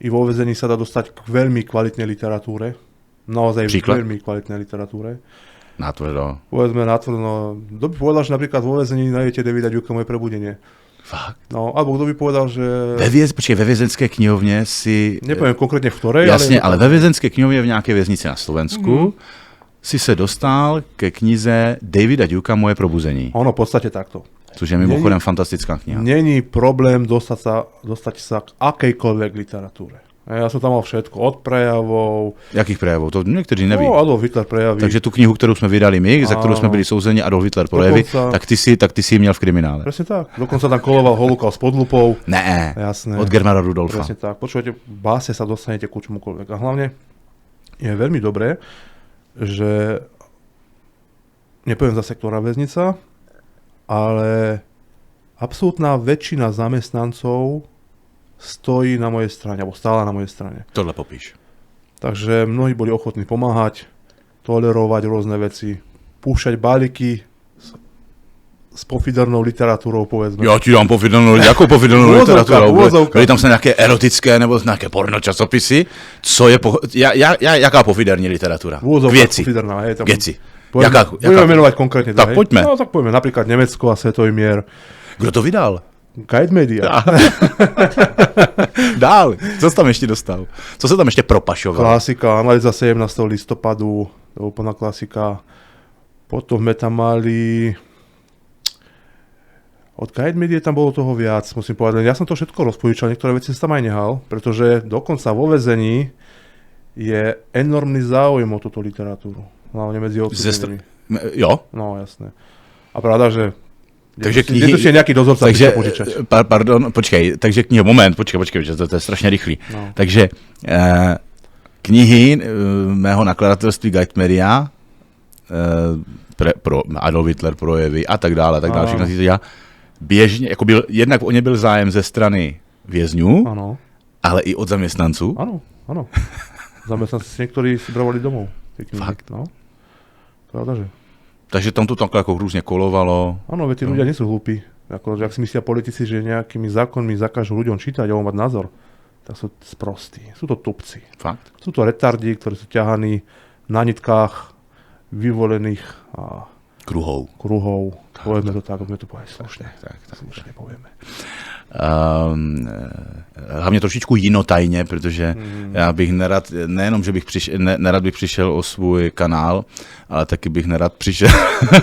Speaker 2: I vo väzení sa dá dostať k veľmi kvalitnej literatúre. Naozaj veľmi kvalitnej literatúre.
Speaker 1: Natvrdo.
Speaker 2: Povedzme natvrdo. Kto by povedal, že napríklad vo väzení nájdete Davida Ďuka Moje prebudenie.
Speaker 1: Fakt.
Speaker 2: No, alebo kto by povedal, že...
Speaker 1: Ve vězenské knihovně si...
Speaker 2: Nepoviem konkrétne v ktorej,
Speaker 1: jasně, ale ve vězenské knihovně v nějaké věznici na Slovensku si se dostal ke knize Davida Ďuka Moje probuzení.
Speaker 2: Ono, v podstate takto.
Speaker 1: Což je mimochodem fantastická kniha.
Speaker 2: Není problém dostať sa k akejkoľvek literatúre. Ja som tam mal všetko, od prejavov.
Speaker 1: Jakých prejavov? To niektorí neví.
Speaker 2: No, Adolf Hitler prejavy.
Speaker 1: Takže tu knihu, kterou jsme vydali my, za kterou jsme byli souzeni Adolf Hitler projevy, tak ty si ji měl v kriminále.
Speaker 2: Presne tak. Dokonca tam koloval Holokaust pod lupou.
Speaker 1: Ne,
Speaker 2: Jasné.
Speaker 1: od Germana Rudolfa.
Speaker 2: Presne tak. Počúvajte, v báse sa dostanete ku čomukoľvek. A hlavne je veľmi dobré, že nepoviem zase, ktorá väznica, ale absolútna väčšina zamestnancov stojí na mojej strane, alebo stála na mojej strane.
Speaker 1: Tohle popíš.
Speaker 2: Takže mnohí boli ochotní pomáhať, tolerovať rôzne veci, púšťať balíky s pofidernou literatúrou, povedzme.
Speaker 1: Já ti dám pofidelnou, jakou pofidelnou literaturu?
Speaker 2: Uvozovka.
Speaker 1: Byly tam se nějaké erotické nebo nějaké porno časopisy? Co je, jaká pofiderní literatura? K věci.
Speaker 2: Pofiderná, hej, tam
Speaker 1: Věci.
Speaker 2: Budeme menovať konkrétne.
Speaker 1: Tak poďme.
Speaker 2: No tak poďme, napríklad Nemecko a svetový mier.
Speaker 1: Kdo to vydal?
Speaker 2: Guide Media.
Speaker 1: Dál. Co jsi tam ještě dostal? Co se tam ještě propašoval?
Speaker 2: Klasika, analýza 17. listopadu, to je úplná klasika. Potom sme tam mali... Od Guide Media tam bolo toho viac, musím povedať. Ja som to všetko rozpožičal, niektoré veci som tam aj nehal, pretože dokonca vo väzení je enormný záujem o túto literatúru. Hlavne medzi odsúdenými.
Speaker 1: Jo?
Speaker 2: No, jasné. A pravda, že
Speaker 1: Takže
Speaker 2: je to nejaký dozorca,
Speaker 1: takže,
Speaker 2: to požičať.
Speaker 1: Pardon, počkej, takže kniha, moment, počkej, že to je strašně rychlý.
Speaker 2: No.
Speaker 1: Takže knihy mého nakladatelství Guide Media, pro Adolf Hitler projevy a tak dále, všechno si to dělá. Běžně, jako jednak o ně byl zájem ze strany vězňů,
Speaker 2: Ano.
Speaker 1: ale i od zaměstnanců.
Speaker 2: Áno. Zamestnanci si niektorí si bravali domov.
Speaker 1: Fakt?
Speaker 2: No. Pravda, že?
Speaker 1: Takže tam to jako různě kolovalo.
Speaker 2: Áno, veď tí ľudia nie sú hlúpi. Ako, ak si myslia politici, že nejakými zákonmi zakážu ľuďom čítať a mať názor, tak sú sprostí. Sú to tupci.
Speaker 1: Fakt?
Speaker 2: Sú to retardi, ktorí sú ťahaní na nitkách vyvolených
Speaker 1: Kruhou.
Speaker 2: Povieme to tak, to povedať slušne.
Speaker 1: Tak.
Speaker 2: Slušne povieme.
Speaker 1: Hlavně trošičku jinotajně, protože já bych nerad, nejenom, že bych nerad bych přišel o svůj kanál, ale taky bych nerad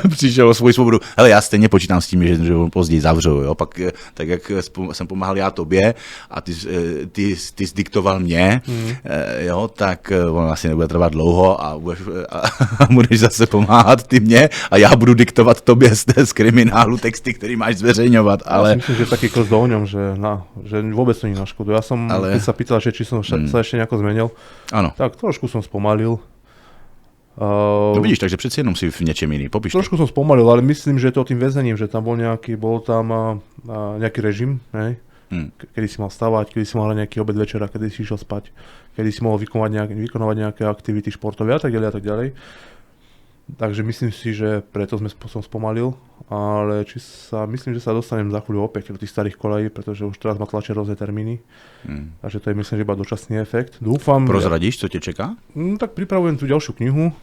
Speaker 1: přišel o svou svobodu. Hele, já stejně počítám s tím, že ho později zavřou, jo? Pak, tak jak jsem pomáhal já tobě a ty zdiktoval mě, jo, tak on asi nebude trvat dlouho a budeš zase pomáhat ty mě a já budu diktovat tobě z kriminálu texty, který máš zveřejňovat, ale...
Speaker 2: Ja myslím, že taký klz do ňom, že vôbec to nie na škodu. Ja som, keď sa pýtal, že či som sa ešte nejako zmenil, tak trošku som spomalil.
Speaker 1: No vidíš, takže přeci jenom si v něčem jiný, popiš to.
Speaker 2: Trošku som spomalil, ale myslím, že je to tým väzením, že tam bol tam nejaký režim, hej? Kedy si mal stavať, kedy si mal nejaký obed večera, kedy si išiel spať, kedy si mohol vykonávať nejaké aktivity športové a tak ďalej. Takže myslím si, že preto som spomalil, ale myslím, že sa dostanem za chvíľu opäť do tých starých kolejí, pretože už teraz ma tlačia rôzne termíny. Takže to je myslím, že iba dočasný efekt. Dúfam.
Speaker 1: Prozradíš, co tě čeká?
Speaker 2: Tak pripravujem tú ďalšiu knihu.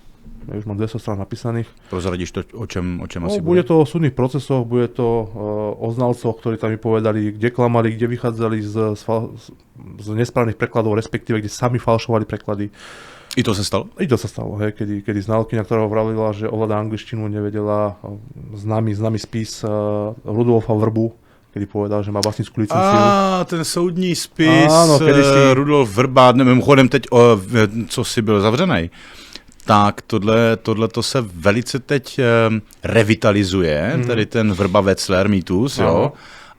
Speaker 2: Ja už mám 200 strán napísaných.
Speaker 1: Prozradíš to, o čem asi
Speaker 2: bude to o súdnych procesoch, bude to o znalcoch, ktorí tam mi povedali, kde klamali, kde vychádzali z nesprávnych prekladov, respektíve kde sami falšovali preklady.
Speaker 1: I to sa stalo?
Speaker 2: I to sa stalo, hej, kedy znalkyňa, ktorá vravila, že ovláda angličtinu, nevedela známy spis Rudolfa Vrbu, kedy povedal, že má vlastnickú licenciu.
Speaker 1: Ten soudní spis Rudolf Vrba, mimochodem teď, co si byl zavřenej, tak tohle to se velice teď revitalizuje, tady ten Vrba Wetzler mýtus, jo.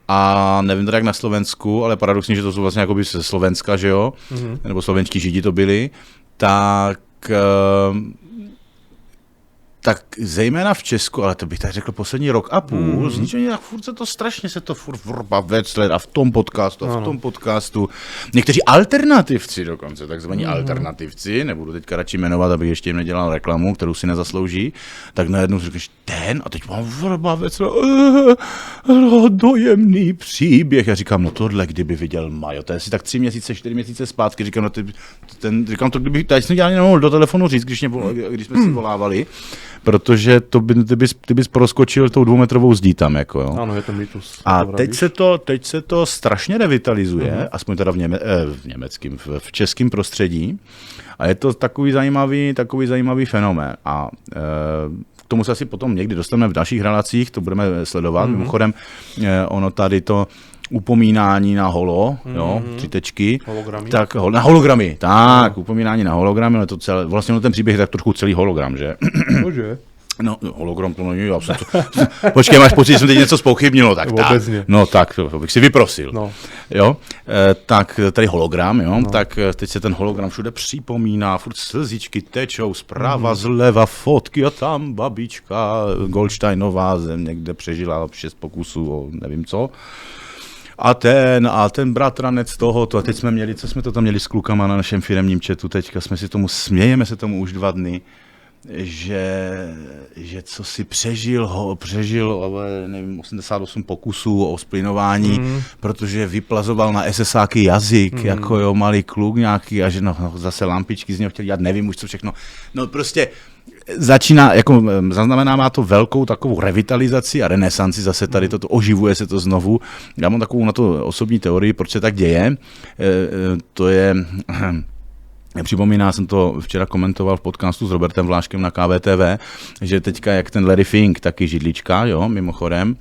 Speaker 1: A nevím teda jak na Slovensku, ale paradoxně, že to jsou vlastně jakoby ze Slovenska, že jo, nebo slovenští Židi to byli, tak zejména v Česku, ale to bych tak řekl poslední rok a půl, z ničeho jinak furt se to Vrba Wetzler a v tom podcastu, někteří alternativci dokonce, takzvaní alternativci, nebudu teďka radši jmenovat, abych ještě jim nedělal reklamu, kterou si nezaslouží, tak najednou říkáš a teď mám Vrba Wetzler, dojemný příběh. Já říkám, no tohle kdyby viděl Majo, to je asi tak 4 měsíce zpátky, říkám, to kdyby, tady jsem dělal nemohl do telefonu říct, když jsme si volávali, protože ty bys proskočil tou 2metrovou zdí tam, jako jo.
Speaker 2: Ano, je to mýtus.
Speaker 1: A teď se to strašně revitalizuje, aspoň teda v českém prostředí. A je to takový zajímavý fenomén. A k tomu se asi potom někdy dostaneme v dalších relacích, to budeme sledovat. Mimochodem, ono tady to upomínání na holo, jo, 3 tečky.
Speaker 2: Hologramy.
Speaker 1: Tak, na hologramy, tak, upomínání na hologramy, ale to celé, vlastně ten příběh je tak trochu celý hologram, že?
Speaker 2: Bože.
Speaker 1: No, hologram to není, počkej, máš pocit, že jsem teď něco zpochybnilo, tak. No tak, to bych si vyprosil.
Speaker 2: No.
Speaker 1: Jo, tak tady hologram, jo, tak teď se ten hologram všude připomíná, furt slzičky tečou zprava, zleva, fotky a tam babička Goldsteinová někde přežila 6 pokusů o nevím co. A ten bratranec tohoto, a teď jsme měli, co jsme to tam měli s klukama na našem firemním chatu teďka, smějeme se tomu už 2 dny, že co si přežil, nevím, 88 pokusů o splinování, protože vyplazoval na SSáky jazyk, jako jo, malý kluk nějaký, a že zase lampičky z něho chtěl dělat, nevím už co všechno. No prostě začíná, jako zaznamenává to velkou takovou revitalizaci a renesanci, zase tady toto oživuje se to znovu. Já mám takovou na to osobní teorii, proč se tak děje. To je... Připomíná, jsem to včera komentoval v podcastu s Robertem Vláškem na KVTV, že teďka jak ten Larry Fink, taky židlička, jo, mimochodem,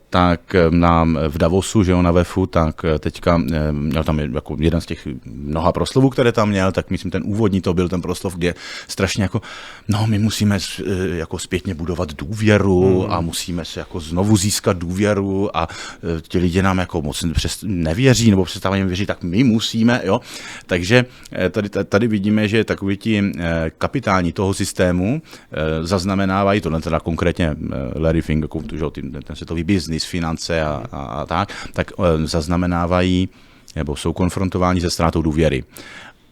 Speaker 1: tak v Davosu, že jo, na VEFu, tak teďka měl tam jako jeden z těch mnoha proslovů, které tam měl, tak myslím ten úvodní to byl ten proslov, kde strašně jako, no my musíme jako zpětně budovat důvěru a musíme se jako znovu získat důvěru a ti lidi nám jako moc nevěří nebo přestávají věřit, tak my musíme, jo. Takže tady vidíme, že takoví ti kapitáni toho systému zaznamenávají, tohle teda konkrétně Larry Fink, ten světový biznis, finance a tak zaznamenávají nebo jsou konfrontováni se ztrátou důvěry.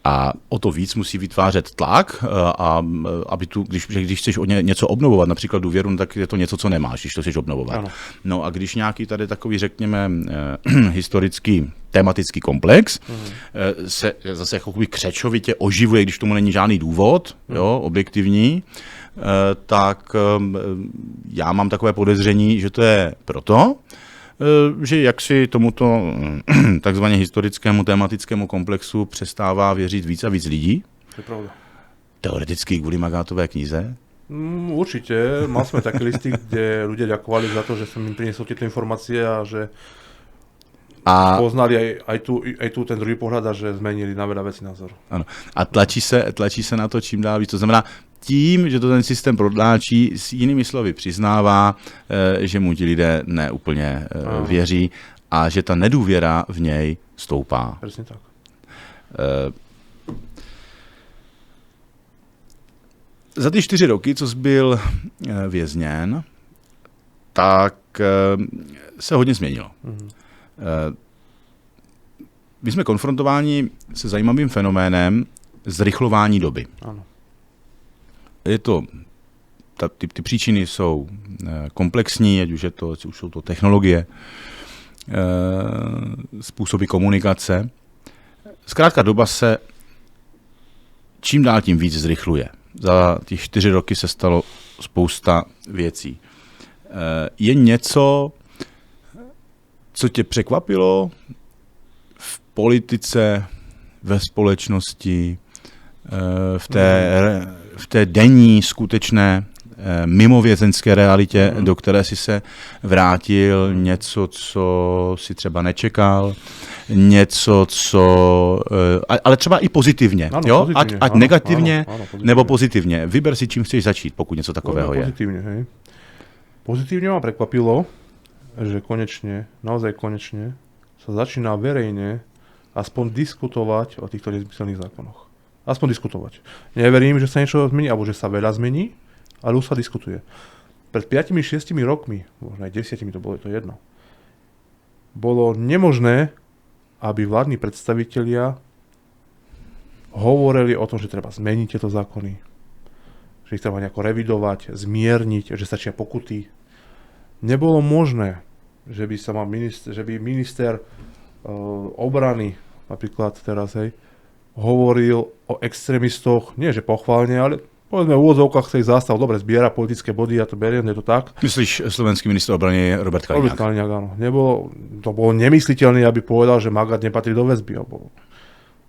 Speaker 1: A o to víc musí vytvářet tlak, aby když chceš něco obnovovat, například důvěru, no tak je to něco, co nemáš, když to chceš obnovovat. Ano. No a když nějaký tady takový, řekněme, historický tematický komplex se zase jako křečovitě oživuje, když tomu není žádný důvod, jo, objektivní, tak já mám takové podezření, že to je proto, že jaksi tomuto takzvaně historickému tematickému komplexu přestává věřit víc a víc lidí.
Speaker 2: To je pravda.
Speaker 1: Teoreticky kvůli Magátové knize.
Speaker 2: Určite. Mal sme také listy, kde ľudia ďakovali za to, že som im priniesol tieto informácie a že poznali aj tu ten druhý pohľad a že zmenili na veľa veci názor.
Speaker 1: Ano. A tlačí se na to čím dál víc. To znamená, tím, že to ten systém prodláčí, s jinými slovy přiznává, že mu ti lidé neúplně věří a že ta nedůvěra v něj stoupá.
Speaker 2: Přesně tak.
Speaker 1: Za ty 4 roky, co jsi byl vězněn, tak se hodně změnilo. My jsme konfrontováni se zajímavým fenoménem zrychlování doby.
Speaker 2: Ano.
Speaker 1: Je to, ty příčiny jsou komplexní, ať už jsou to technologie, způsoby komunikace. Zkrátka doba se čím dál tím víc zrychluje. Za těch 4 roky se stalo spousta věcí. Je něco, co tě překvapilo v politice, ve společnosti, v té denní skutečné mimovězenské realitě, do které si se vrátil, něco, co si třeba nečekal, něco, co... Ale třeba i pozitivně, ano, jo? Pozitivně, ať negativně, pozitivně. Nebo pozitivně. Vyber si, čím chceš začít, pokud něco takového je.
Speaker 2: Pozitívne, hej. Pozitívne ma prekvapilo, že konečne, naozaj konečne, sa začína verejne aspoň diskutovať o týchto nezmyselných zákonoch. Aspoň diskutovať. Neverím, že sa niečo zmení, alebo že sa veľa zmení, ale už sa diskutuje. Pred 5-6 rokmi, možno aj 10 to bolo, to jedno, bolo nemožné, aby vládni predstavitelia hovorili o tom, že treba zmeniť tieto zákony, že ich treba nejako revidovať, zmierniť, že stačia pokuty. Nebolo možné, že by minister obrany, napríklad teraz, hej, hovoril o extrémistoch, nie že pochválne, ale povedzme v úvodzovkách sa ich zastal, dobre, zbiera politické body, ja to beriem, je to tak.
Speaker 1: Myslíš, slovenský minister obrany Robert Kaliňák?
Speaker 2: Robert Kaliňák, áno. To bolo nemysliteľné, aby povedal, že Magát nepatrí do väzby.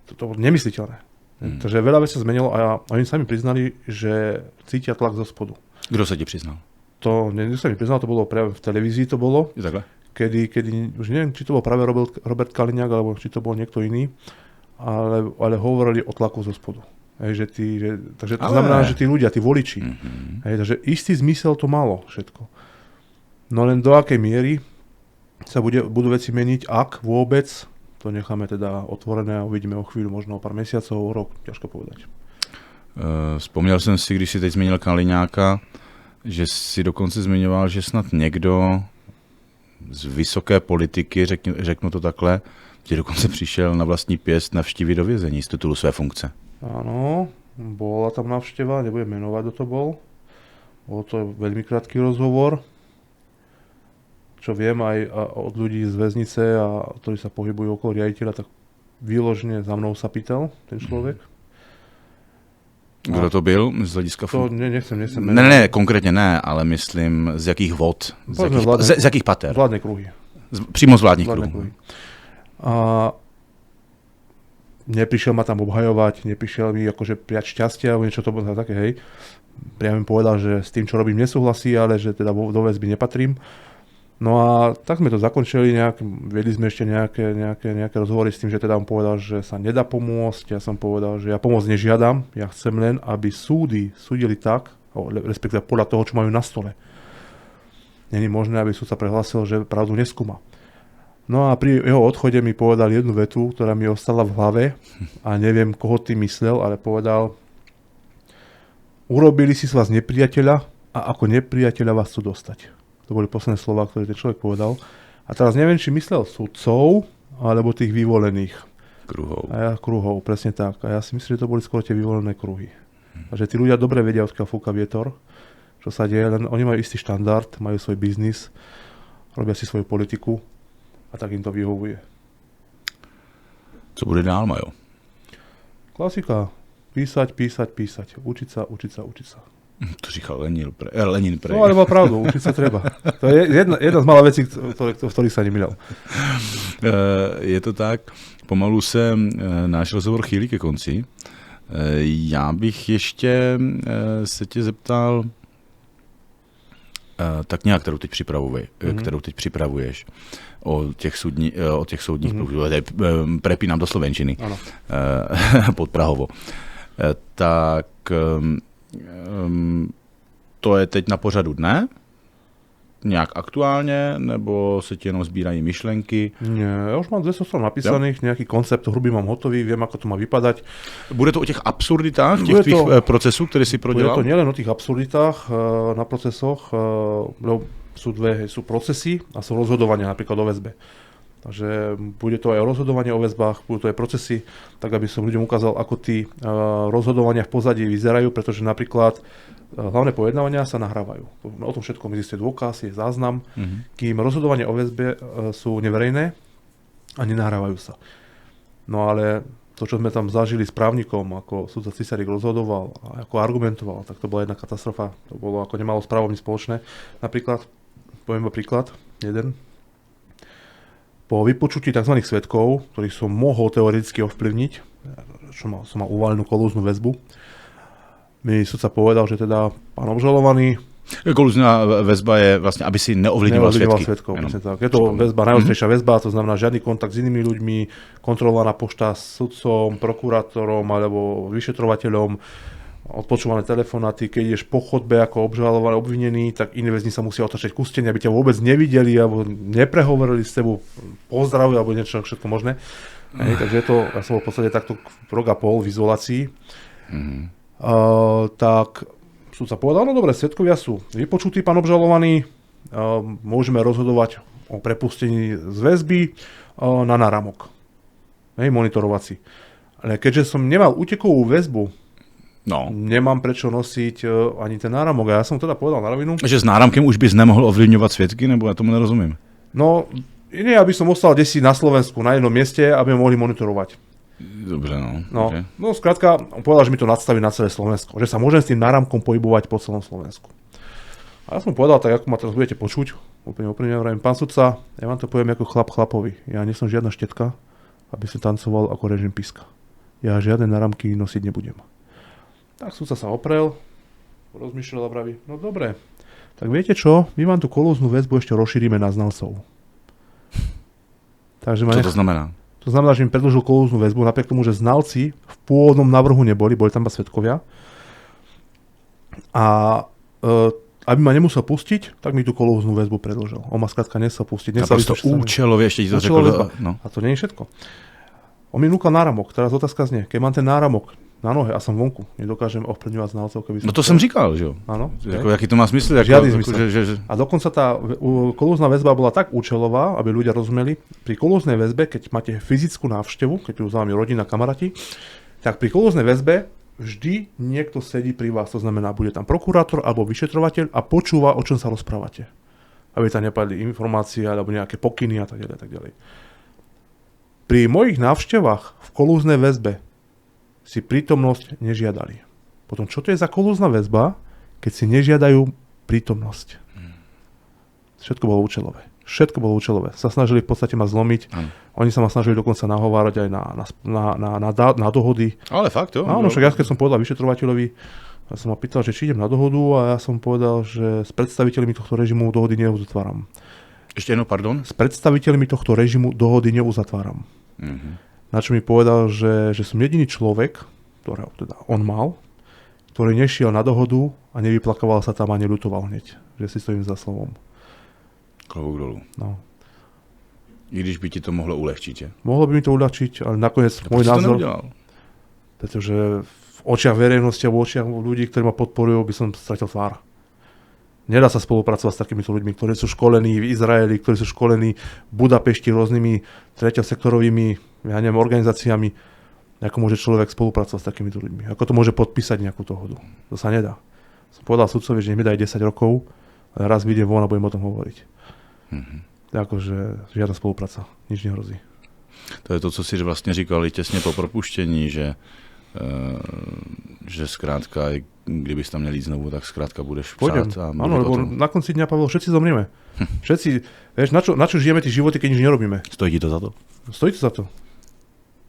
Speaker 2: To bolo nemysliteľné. Takže veľa vecí sa zmenilo a oni sami priznali, že cítia tlak zo spodu.
Speaker 1: Kdo sa ti priznal?
Speaker 2: To sa mi priznal, to bolo práve v televízii to bolo.
Speaker 1: Je takhle?
Speaker 2: kedy už neviem, či to bol práve Robert Kaliňák, alebo či to bol niekto iný, ale hovorili o tlaku zo spodu. Hej, takže to znamená, že tí ľudia, tí voliči, hej, takže istý zmysel to malo všetko. No len do akej miery sa budú veci meniť, ak vôbec, to necháme teda otvorené a uvidíme o chvíľu, možno o pár mesiacov, o rok, ťažko povedať.
Speaker 1: Vzpomněl jsem si, když si teď zmínil Kaliňáka, že si dokonce zmiňoval, že snad někdo z vysoké politiky, řeknu to takhle, že dokonce přišel na vlastní pěst navštívit do vězení z titulu své funkce.
Speaker 2: Áno, bola tam návšteva, nebudem menovať, kto to bol. Bol to veľmi krátky rozhovor, čo viem aj od ľudí z väznice, ktorí sa pohybujú okolo riaditeľa, tak výložne za mnou sa pýtal ten človek.
Speaker 1: Kdo to byl z hlediska
Speaker 2: funkce? Nechcem
Speaker 1: Ne, konkrétně ne, ale myslím z jakých vod, z jakých pater.
Speaker 2: Vládne kruhy.
Speaker 1: Přímo z vládních kruhů.
Speaker 2: A neprišiel ma tam obhajovať, neprišiel mi akože prijať šťastie, alebo niečo to bolo také, hej. Priam mi povedal, že s tým, čo robím, nesúhlasí, ale že teda do väzby nepatrím. No a tak sme to zakončili, viedli sme ešte nejaké rozhovory s tým, že teda on povedal, že sa nedá pomôcť. Ja som povedal, že ja pomoc nežiadam, ja chcem len, aby súdy súdili tak, respektíve podľa toho, čo majú na stole. Není možné, aby súd sa prehlásil, že pravdu neskúma. No a pri jeho odchode mi povedal jednu vetu, ktorá mi ostala v hlave a neviem, koho ty myslel, ale povedal: urobili si z vás nepriateľa a ako nepriateľa vás chcú dostať. To boli posledné slova, ktoré ten človek povedal. A teraz neviem, či myslel sudcov, alebo tých vyvolených. Kruhov, presne tak. A ja si myslím, že to boli skôr tie vyvolené kruhy. A že tí ľudia dobre vedia, odkiaľ fúka vietor, čo sa deje, len oni majú istý štandard, majú svoj biznis, robia si svoju politiku a tak im to vyhovuje.
Speaker 1: Co bude dál, Majo?
Speaker 2: Klasika. Písať. Učiť sa.
Speaker 1: To říkal Lenin prej.
Speaker 2: No ale má pravdu, učiť sa treba. To je jedna z malých vecí, v ktorých sa nemýlel.
Speaker 1: Je to tak. Pomalu se náš rozhovor chýlí ke konci. Já bych ještě se tě zeptal tak nějak, kterou teď připravuješ o těch soudních prepínám do slovenčiny pod Prahovo. Tak to je teď na pořadu dne? Nějak aktuálně? Nebo se ti jenom sbírají myšlenky?
Speaker 2: Nie, ja už mám 200 strán napísaných, nejaký koncept hrubý mám hotový, viem, ako to má vypadať.
Speaker 1: Bude to o těch absurditách, těch tvých procesů, které si prodělal?
Speaker 2: Bude to nielen o tých absurditách na procesoch, sú procesy a sú rozhodovania napríklad o väzbe. Takže bude to aj rozhodovanie o väzbách, budú to aj procesy, tak aby som ľuďom ukázal, ako tí rozhodovania v pozadí vyzerajú, pretože napríklad hlavné pojednávania sa nahrávajú. O tom všetkom existuje dôkaz, je záznam, kým rozhodovania o väzbe sú neverejné a nenahrávajú sa. No ale to, čo sme tam zažili s právnikom, ako sudca Cisárik rozhodoval a ako argumentoval, tak to bola jedna katastrofa. To bolo ako nemalo s právom nič spoločné. Napríklad, poviem príklad, jeden. Po vypočutí tzv. Svedkov, ktorých som mohol teoreticky ovplyvniť, som mal uvalenú kolúznu väzbu, mi sudca povedal, že teda pán obžalovaný...
Speaker 1: Kolúzna väzba je vlastne, aby si neovlivňoval svedkov.
Speaker 2: Tak. Je to väzba, najostrejšia väzba, to znamená žiadny kontakt s inými ľuďmi, kontrolovaná pošta s sudcom, prokurátorom alebo vyšetrovateľom, odpočúvané telefonáty, keď ideš po chodbe ako obžalovaný, obvinený, tak iní väzni sa musia otočiť ku stene, aby ťa vôbec nevideli alebo neprehovorili s tebou pozdravujú alebo niečo všetko možné. Takže je to, ja som bol v podstate takto rok a pol v izolácii. Tak sudca povedal, no dobre, svedkovia sú vypočutí, pán obžalovaný, môžeme rozhodovať o prepustení z väzby na náramok. Monitorovací. Ale keďže som nemal útekovú väzbu, nemám prečo nosiť ani ten náramok. A ja som teda povedal na rovinu.
Speaker 1: Že s náramkem už bys nemohl ovlivňovať svedky, nebo ja tomu nerozumiem?
Speaker 2: No, nie, aby som ostal desi na Slovensku, na jednom mieste, aby ma mohli monitorovať.
Speaker 1: Dobre, no.
Speaker 2: Okay. No, skrátka, povedal, že mi to nadstaví na celé Slovensko. Že sa môžem s tým náramkom pohybovať po celom Slovensku. A ja som povedal, tak ako ma teraz budete počuť, úplne vravím, pán sudca, ja vám to poviem ako chlap chlapovi. Ja nie som žiadna štetka, aby som tancoval ako režim Piska. Ja žiadne náramky nosiť nebudem. Tak sudca sa oprel, rozmýšľal a vraví, no dobre, tak viete čo, my vám tú kolóznu väzbu ešte rozšírime na znalcov. Takže
Speaker 1: Co to znamená?
Speaker 2: To znamená, že im predĺžil kolúznu väzbu, napriek tomu, že znalci v pôvodnom návrhu neboli tam iba svedkovia. A aby ma nemusel pustiť, tak mi tú kolúznú väzbu predĺžil. On ma skrátka nesel pustiť.
Speaker 1: A prosto účelově, ešte ti to řekl.
Speaker 2: No. A to nie je všetko. On mi núkal náramok. Teraz otázka znie, keď mám ten náramok na nohe a som vonku, nedokážem ovplyvňovať znalcov, keby som...
Speaker 1: No to jsem říkal, že jo?
Speaker 2: Áno.
Speaker 1: Jako, jaký to má smysl?
Speaker 2: Žiadny zmysel. A dokonca tá kolúzna väzba bola tak účelová, aby ľudia rozumeli, pri kolúznej väzbe, keď máte fyzickú návštevu, keď ju zájme rodina, kamaráti, tak pri kolúznej väzbe vždy niekto sedí pri vás, to znamená, bude tam prokurátor alebo vyšetrovateľ a počúva, o čom sa rozprávate. Aby tam nepadli informácie alebo nejaké pokyny a tak ďalej, tak ďalej. Pri mojich návštevách v kolúznej väzbe si prítomnosť nežiadali. Potom, čo to je za kolúzna väzba, keď si nežiadajú prítomnosť? Všetko bolo účelové. Všetko bolo účelové. Sa snažili v podstate ma zlomiť. Oni sa ma snažili dokonca nahovárať aj na dohody.
Speaker 1: Ale fakt, jo?
Speaker 2: Áno, však ja keď som povedal vyšetrovateľovi, ja som ma pýtal, že či idem na dohodu a ja som povedal, že s predstaviteľmi tohto režimu dohody neuzatváram.
Speaker 1: Ešte jedno, pardon?
Speaker 2: S predstaviteľmi tohto režimu dohody neuzatváram.
Speaker 1: Mhm.
Speaker 2: Na čo mi povedal, že som jediný človek, ktorého teda on mal, ktorý nešiel na dohodu a nevyplakoval sa tam a neľutoval hneď, že si stojím za slovom.
Speaker 1: Klobouk dolů.
Speaker 2: No.
Speaker 1: I když by ti to mohlo ulehčiť, je?
Speaker 2: Mohlo by mi to uľahčiť, ale nakoniec môj
Speaker 1: to
Speaker 2: názor,
Speaker 1: neudělal?
Speaker 2: pretože v očiach verejnosti a v očiach ľudí, ktorí ma podporujú, by som stratil tvár. Nedá sa spolupracovať s takýmito ľuďmi, ktorí sú školení v Izraeli, ktorí sú školení v Budapešti rôznymi treťosektorovými, ja neviem, organizáciami. Ako môže človek spolupracovať s takýmito ľuďmi? Ako to môže podpísať nejakú dohodu? To sa nedá. Som povedal sudcovi, že mi daj 10 rokov, a raz vyjdem von a budem o tom hovoriť.
Speaker 1: Mhm.
Speaker 2: Akože žiadna spolupráca, nič nehrozí.
Speaker 1: To je to, co si vlastně říkali těsně po propuštění, že zkrátka, kdybys tam měl jít znovu, tak zkrátka budeš psát a
Speaker 2: áno, lebo na konci dňa, Pavel, všetci zomrieme. Všetci, vieš, na čo žijeme tie životy, keď nič nerobíme?
Speaker 1: Stojí ti to za to?
Speaker 2: Stojí to za to.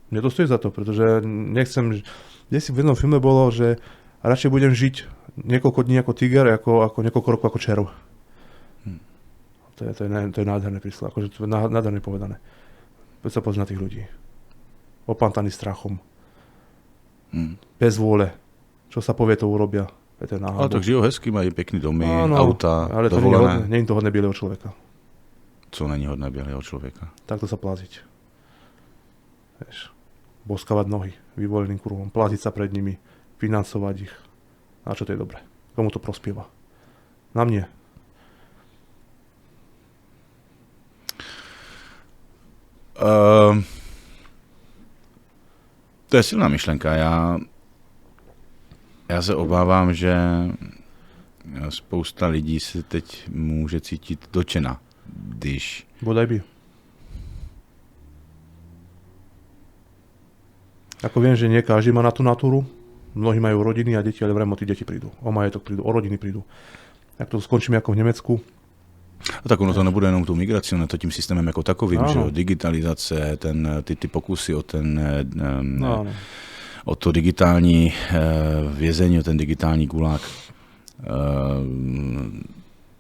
Speaker 2: Mne to stojí za to, pretože nechcem, v jednom filme bolo, že radšej budem žiť niekoľko dní ako tiger, ako niekoľko rokov ako červ. To je nádherné príslo, akože to je nádherné povedané. Poď sa pozrieť na tých ľudí. Opantaní strachom. Bez vôle. Čo sa povie, to urobia. To je náhodou.
Speaker 1: Ale tak žijou hezky, mají pěkný domy,
Speaker 2: áno,
Speaker 1: auta,
Speaker 2: ale
Speaker 1: dovolené.
Speaker 2: Nie je to hodné bieleho človeka.
Speaker 1: Co není hodné bieleho člověka?
Speaker 2: Takto sa pláziť. Vieš, boskavať nohy vyvoleným kruhom, pláziť sa pred nimi, financovať ich. A čo to je dobré? Komu to prospieva? Na mne.
Speaker 1: To je silná myšlenka. Já se obávám, že spousta lidí se teď může cítit dočena, když...
Speaker 2: Bodaj by. Ako viem, že nie každý má na tú natúru. Mnohí majú rodiny a deti, ale vrajme, tí deti prídu. O majetok prídu, o rodiny prídu. Jak to skončíme ako v Nemecku.
Speaker 1: A tak ono to nebude jenom tou migrací, ono to tím systémem jako takovým, že jo, digitalizace, ty pokusy o o to digitální vězení, o ten digitální gulák.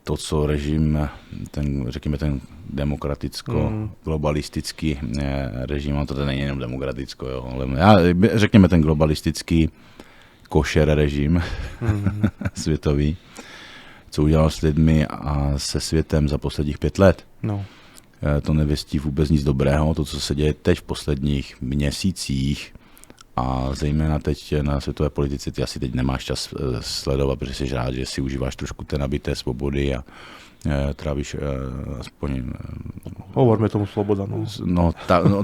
Speaker 1: To, co režim, řekněme ten demokraticko-globalistický režim, a to tady není jenom demokraticko, jo, ale řekněme ten globalistický košer režim světový, co udělal s lidmi a se světem za posledních 5 let.
Speaker 2: No.
Speaker 1: To nevěstí vůbec nic dobrého. To, co se děje teď v posledních měsících a zejména teď na světové politice, ty asi teď nemáš čas sledovat, protože jsi rád, že si užíváš trošku té nabité svobody a trávíš aspoň...
Speaker 2: Hovorme tomu sloboda, no.
Speaker 1: No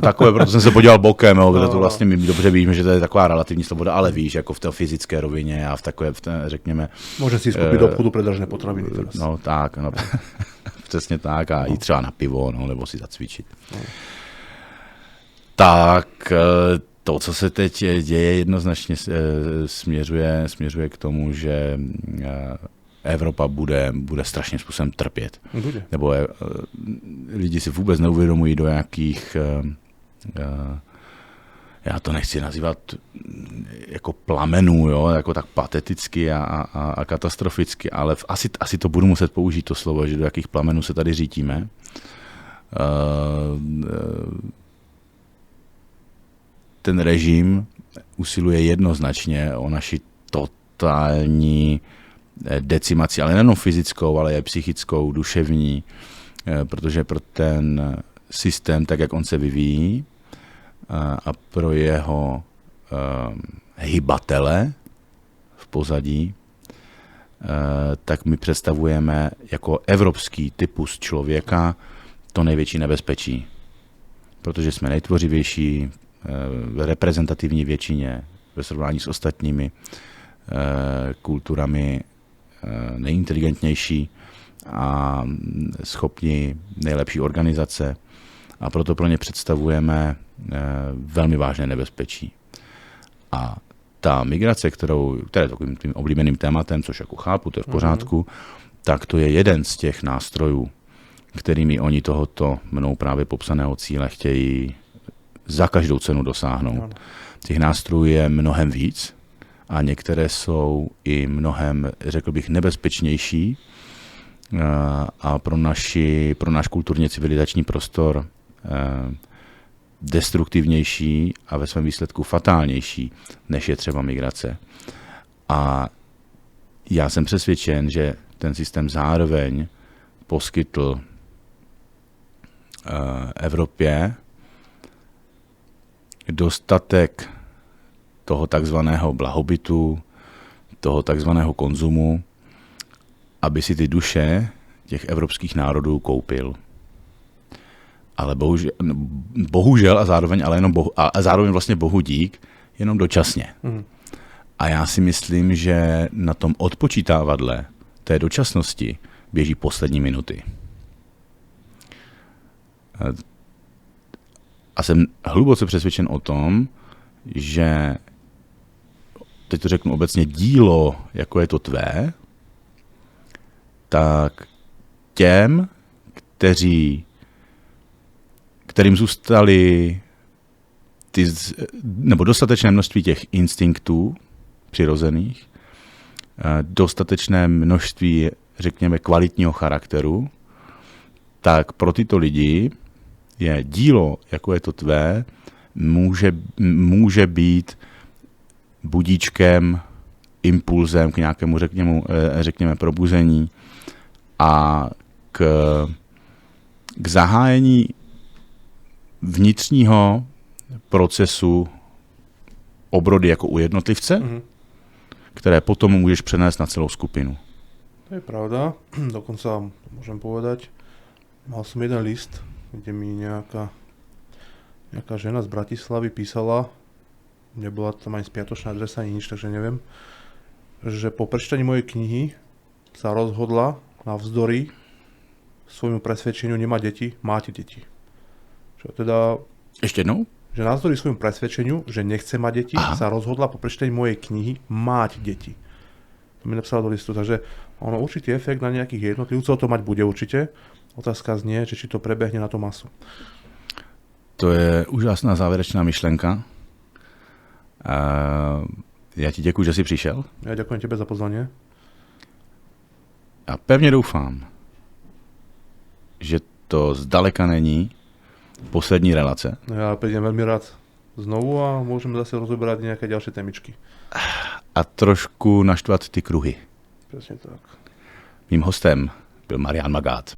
Speaker 1: takové, proto jsem se podíval bokem, protože to vlastně my dobře víme, že to je taková relativní sloboda, ale víš, jako v té fyzické rovině a v takové, řekněme...
Speaker 2: Môžem si skúpiť do obchodu predražené potraviny teraz.
Speaker 1: No tak, no, přesně tak a jít třeba na pivo, no, nebo si zacvičit. No. Tak to, co se teď děje, jednoznačně směřuje k tomu, že Evropa bude strašným způsobem trpět.
Speaker 2: Bude.
Speaker 1: Nebo lidi si vůbec neuvědomují, do jakých, já to nechci nazývat jako plamenů, jo, jako tak pateticky a katastroficky, ale asi to budu muset použít to slovo, že do jakých plamenů se tady řítíme. ten režim usiluje jednoznačně o naši totální decimaci, ale nejenom fyzickou, ale i psychickou, duševní, protože pro ten systém, tak jak on se vyvíjí a pro jeho hybatele v pozadí, tak my představujeme jako evropský typus člověka to největší nebezpečí. Protože jsme nejtvořivější, v reprezentativní většině ve srovnání s ostatními kulturami, nejinteligentnější a schopni nejlepší organizace. A proto pro ně představujeme velmi vážné nebezpečí. A ta migrace, která je takovým tím oblíbeným tématem, což jako chápu, to je v pořádku, tak to je jeden z těch nástrojů, kterými oni tohoto mnou právě popsaného cíle chtějí za každou cenu dosáhnout. Těch nástrojů je mnohem víc a některé jsou i mnohem, řekl bych, nebezpečnější a pro náš kulturně civilizační prostor destruktivnější a ve svém výsledku fatálnější, než je třeba migrace. A já jsem přesvědčen, že ten systém zároveň poskytl Evropě dostatek toho takzvaného blahobytu, toho takzvaného konzumu, aby si ty duše těch evropských národů koupil. Ale bohužel a zároveň, ale jenom a zároveň vlastně bohu dík, jenom dočasně. A já si myslím, že na tom odpočítávadle té dočasnosti běží poslední minuty. A jsem hluboce přesvědčen o tom, že, teď to řeknu obecně, dílo, jako je to tvé, tak těm, kterým zůstaly nebo dostatečné množství těch instinktů přirozených, dostatečné množství, řekněme, kvalitního charakteru, tak pro tyto lidi je dílo, jako je to tvé, může být budíčkem, impulzem k nějakému, řekněme, probuzení a k zahájení vnitřního procesu obrody jako u jednotlivce, které potom můžeš přenést na celou skupinu.
Speaker 2: To je pravda, dokonca môžem povedať, mal som jeden list, kde mi nejaká žena z Bratislavy písala, nebola tam ani spiatočná adresa, ani nič, takže neviem, že po prečítaní mojej knihy sa rozhodla navzdory svojmu presvedčeniu nemať deti, máte deti. Čo teda...
Speaker 1: Ešte jednou?
Speaker 2: Že navzdory svojmu presvedčeniu, že nechce mať deti, sa rozhodla po prečítaní mojej knihy mať deti. To mi napísala do listu, takže ono určitý efekt na nejakých jednotlivcov to mať bude určite. Otázka znie, že či to prebehne na tú masu.
Speaker 1: To je úžasná závěrečná myšlenka. Já ti děkuji, že jsi přišel.
Speaker 2: Ja ďakujem tebe za pozvanie.
Speaker 1: A pevně doufám, že to zdaleka není poslední relace.
Speaker 2: Ja prídem veľmi rád znovu a môžeme zase rozoberať nejaké ďalšie témičky.
Speaker 1: A trošku naštvat ty kruhy.
Speaker 2: Presne tak.
Speaker 1: Mým hostem byl Marián Magát.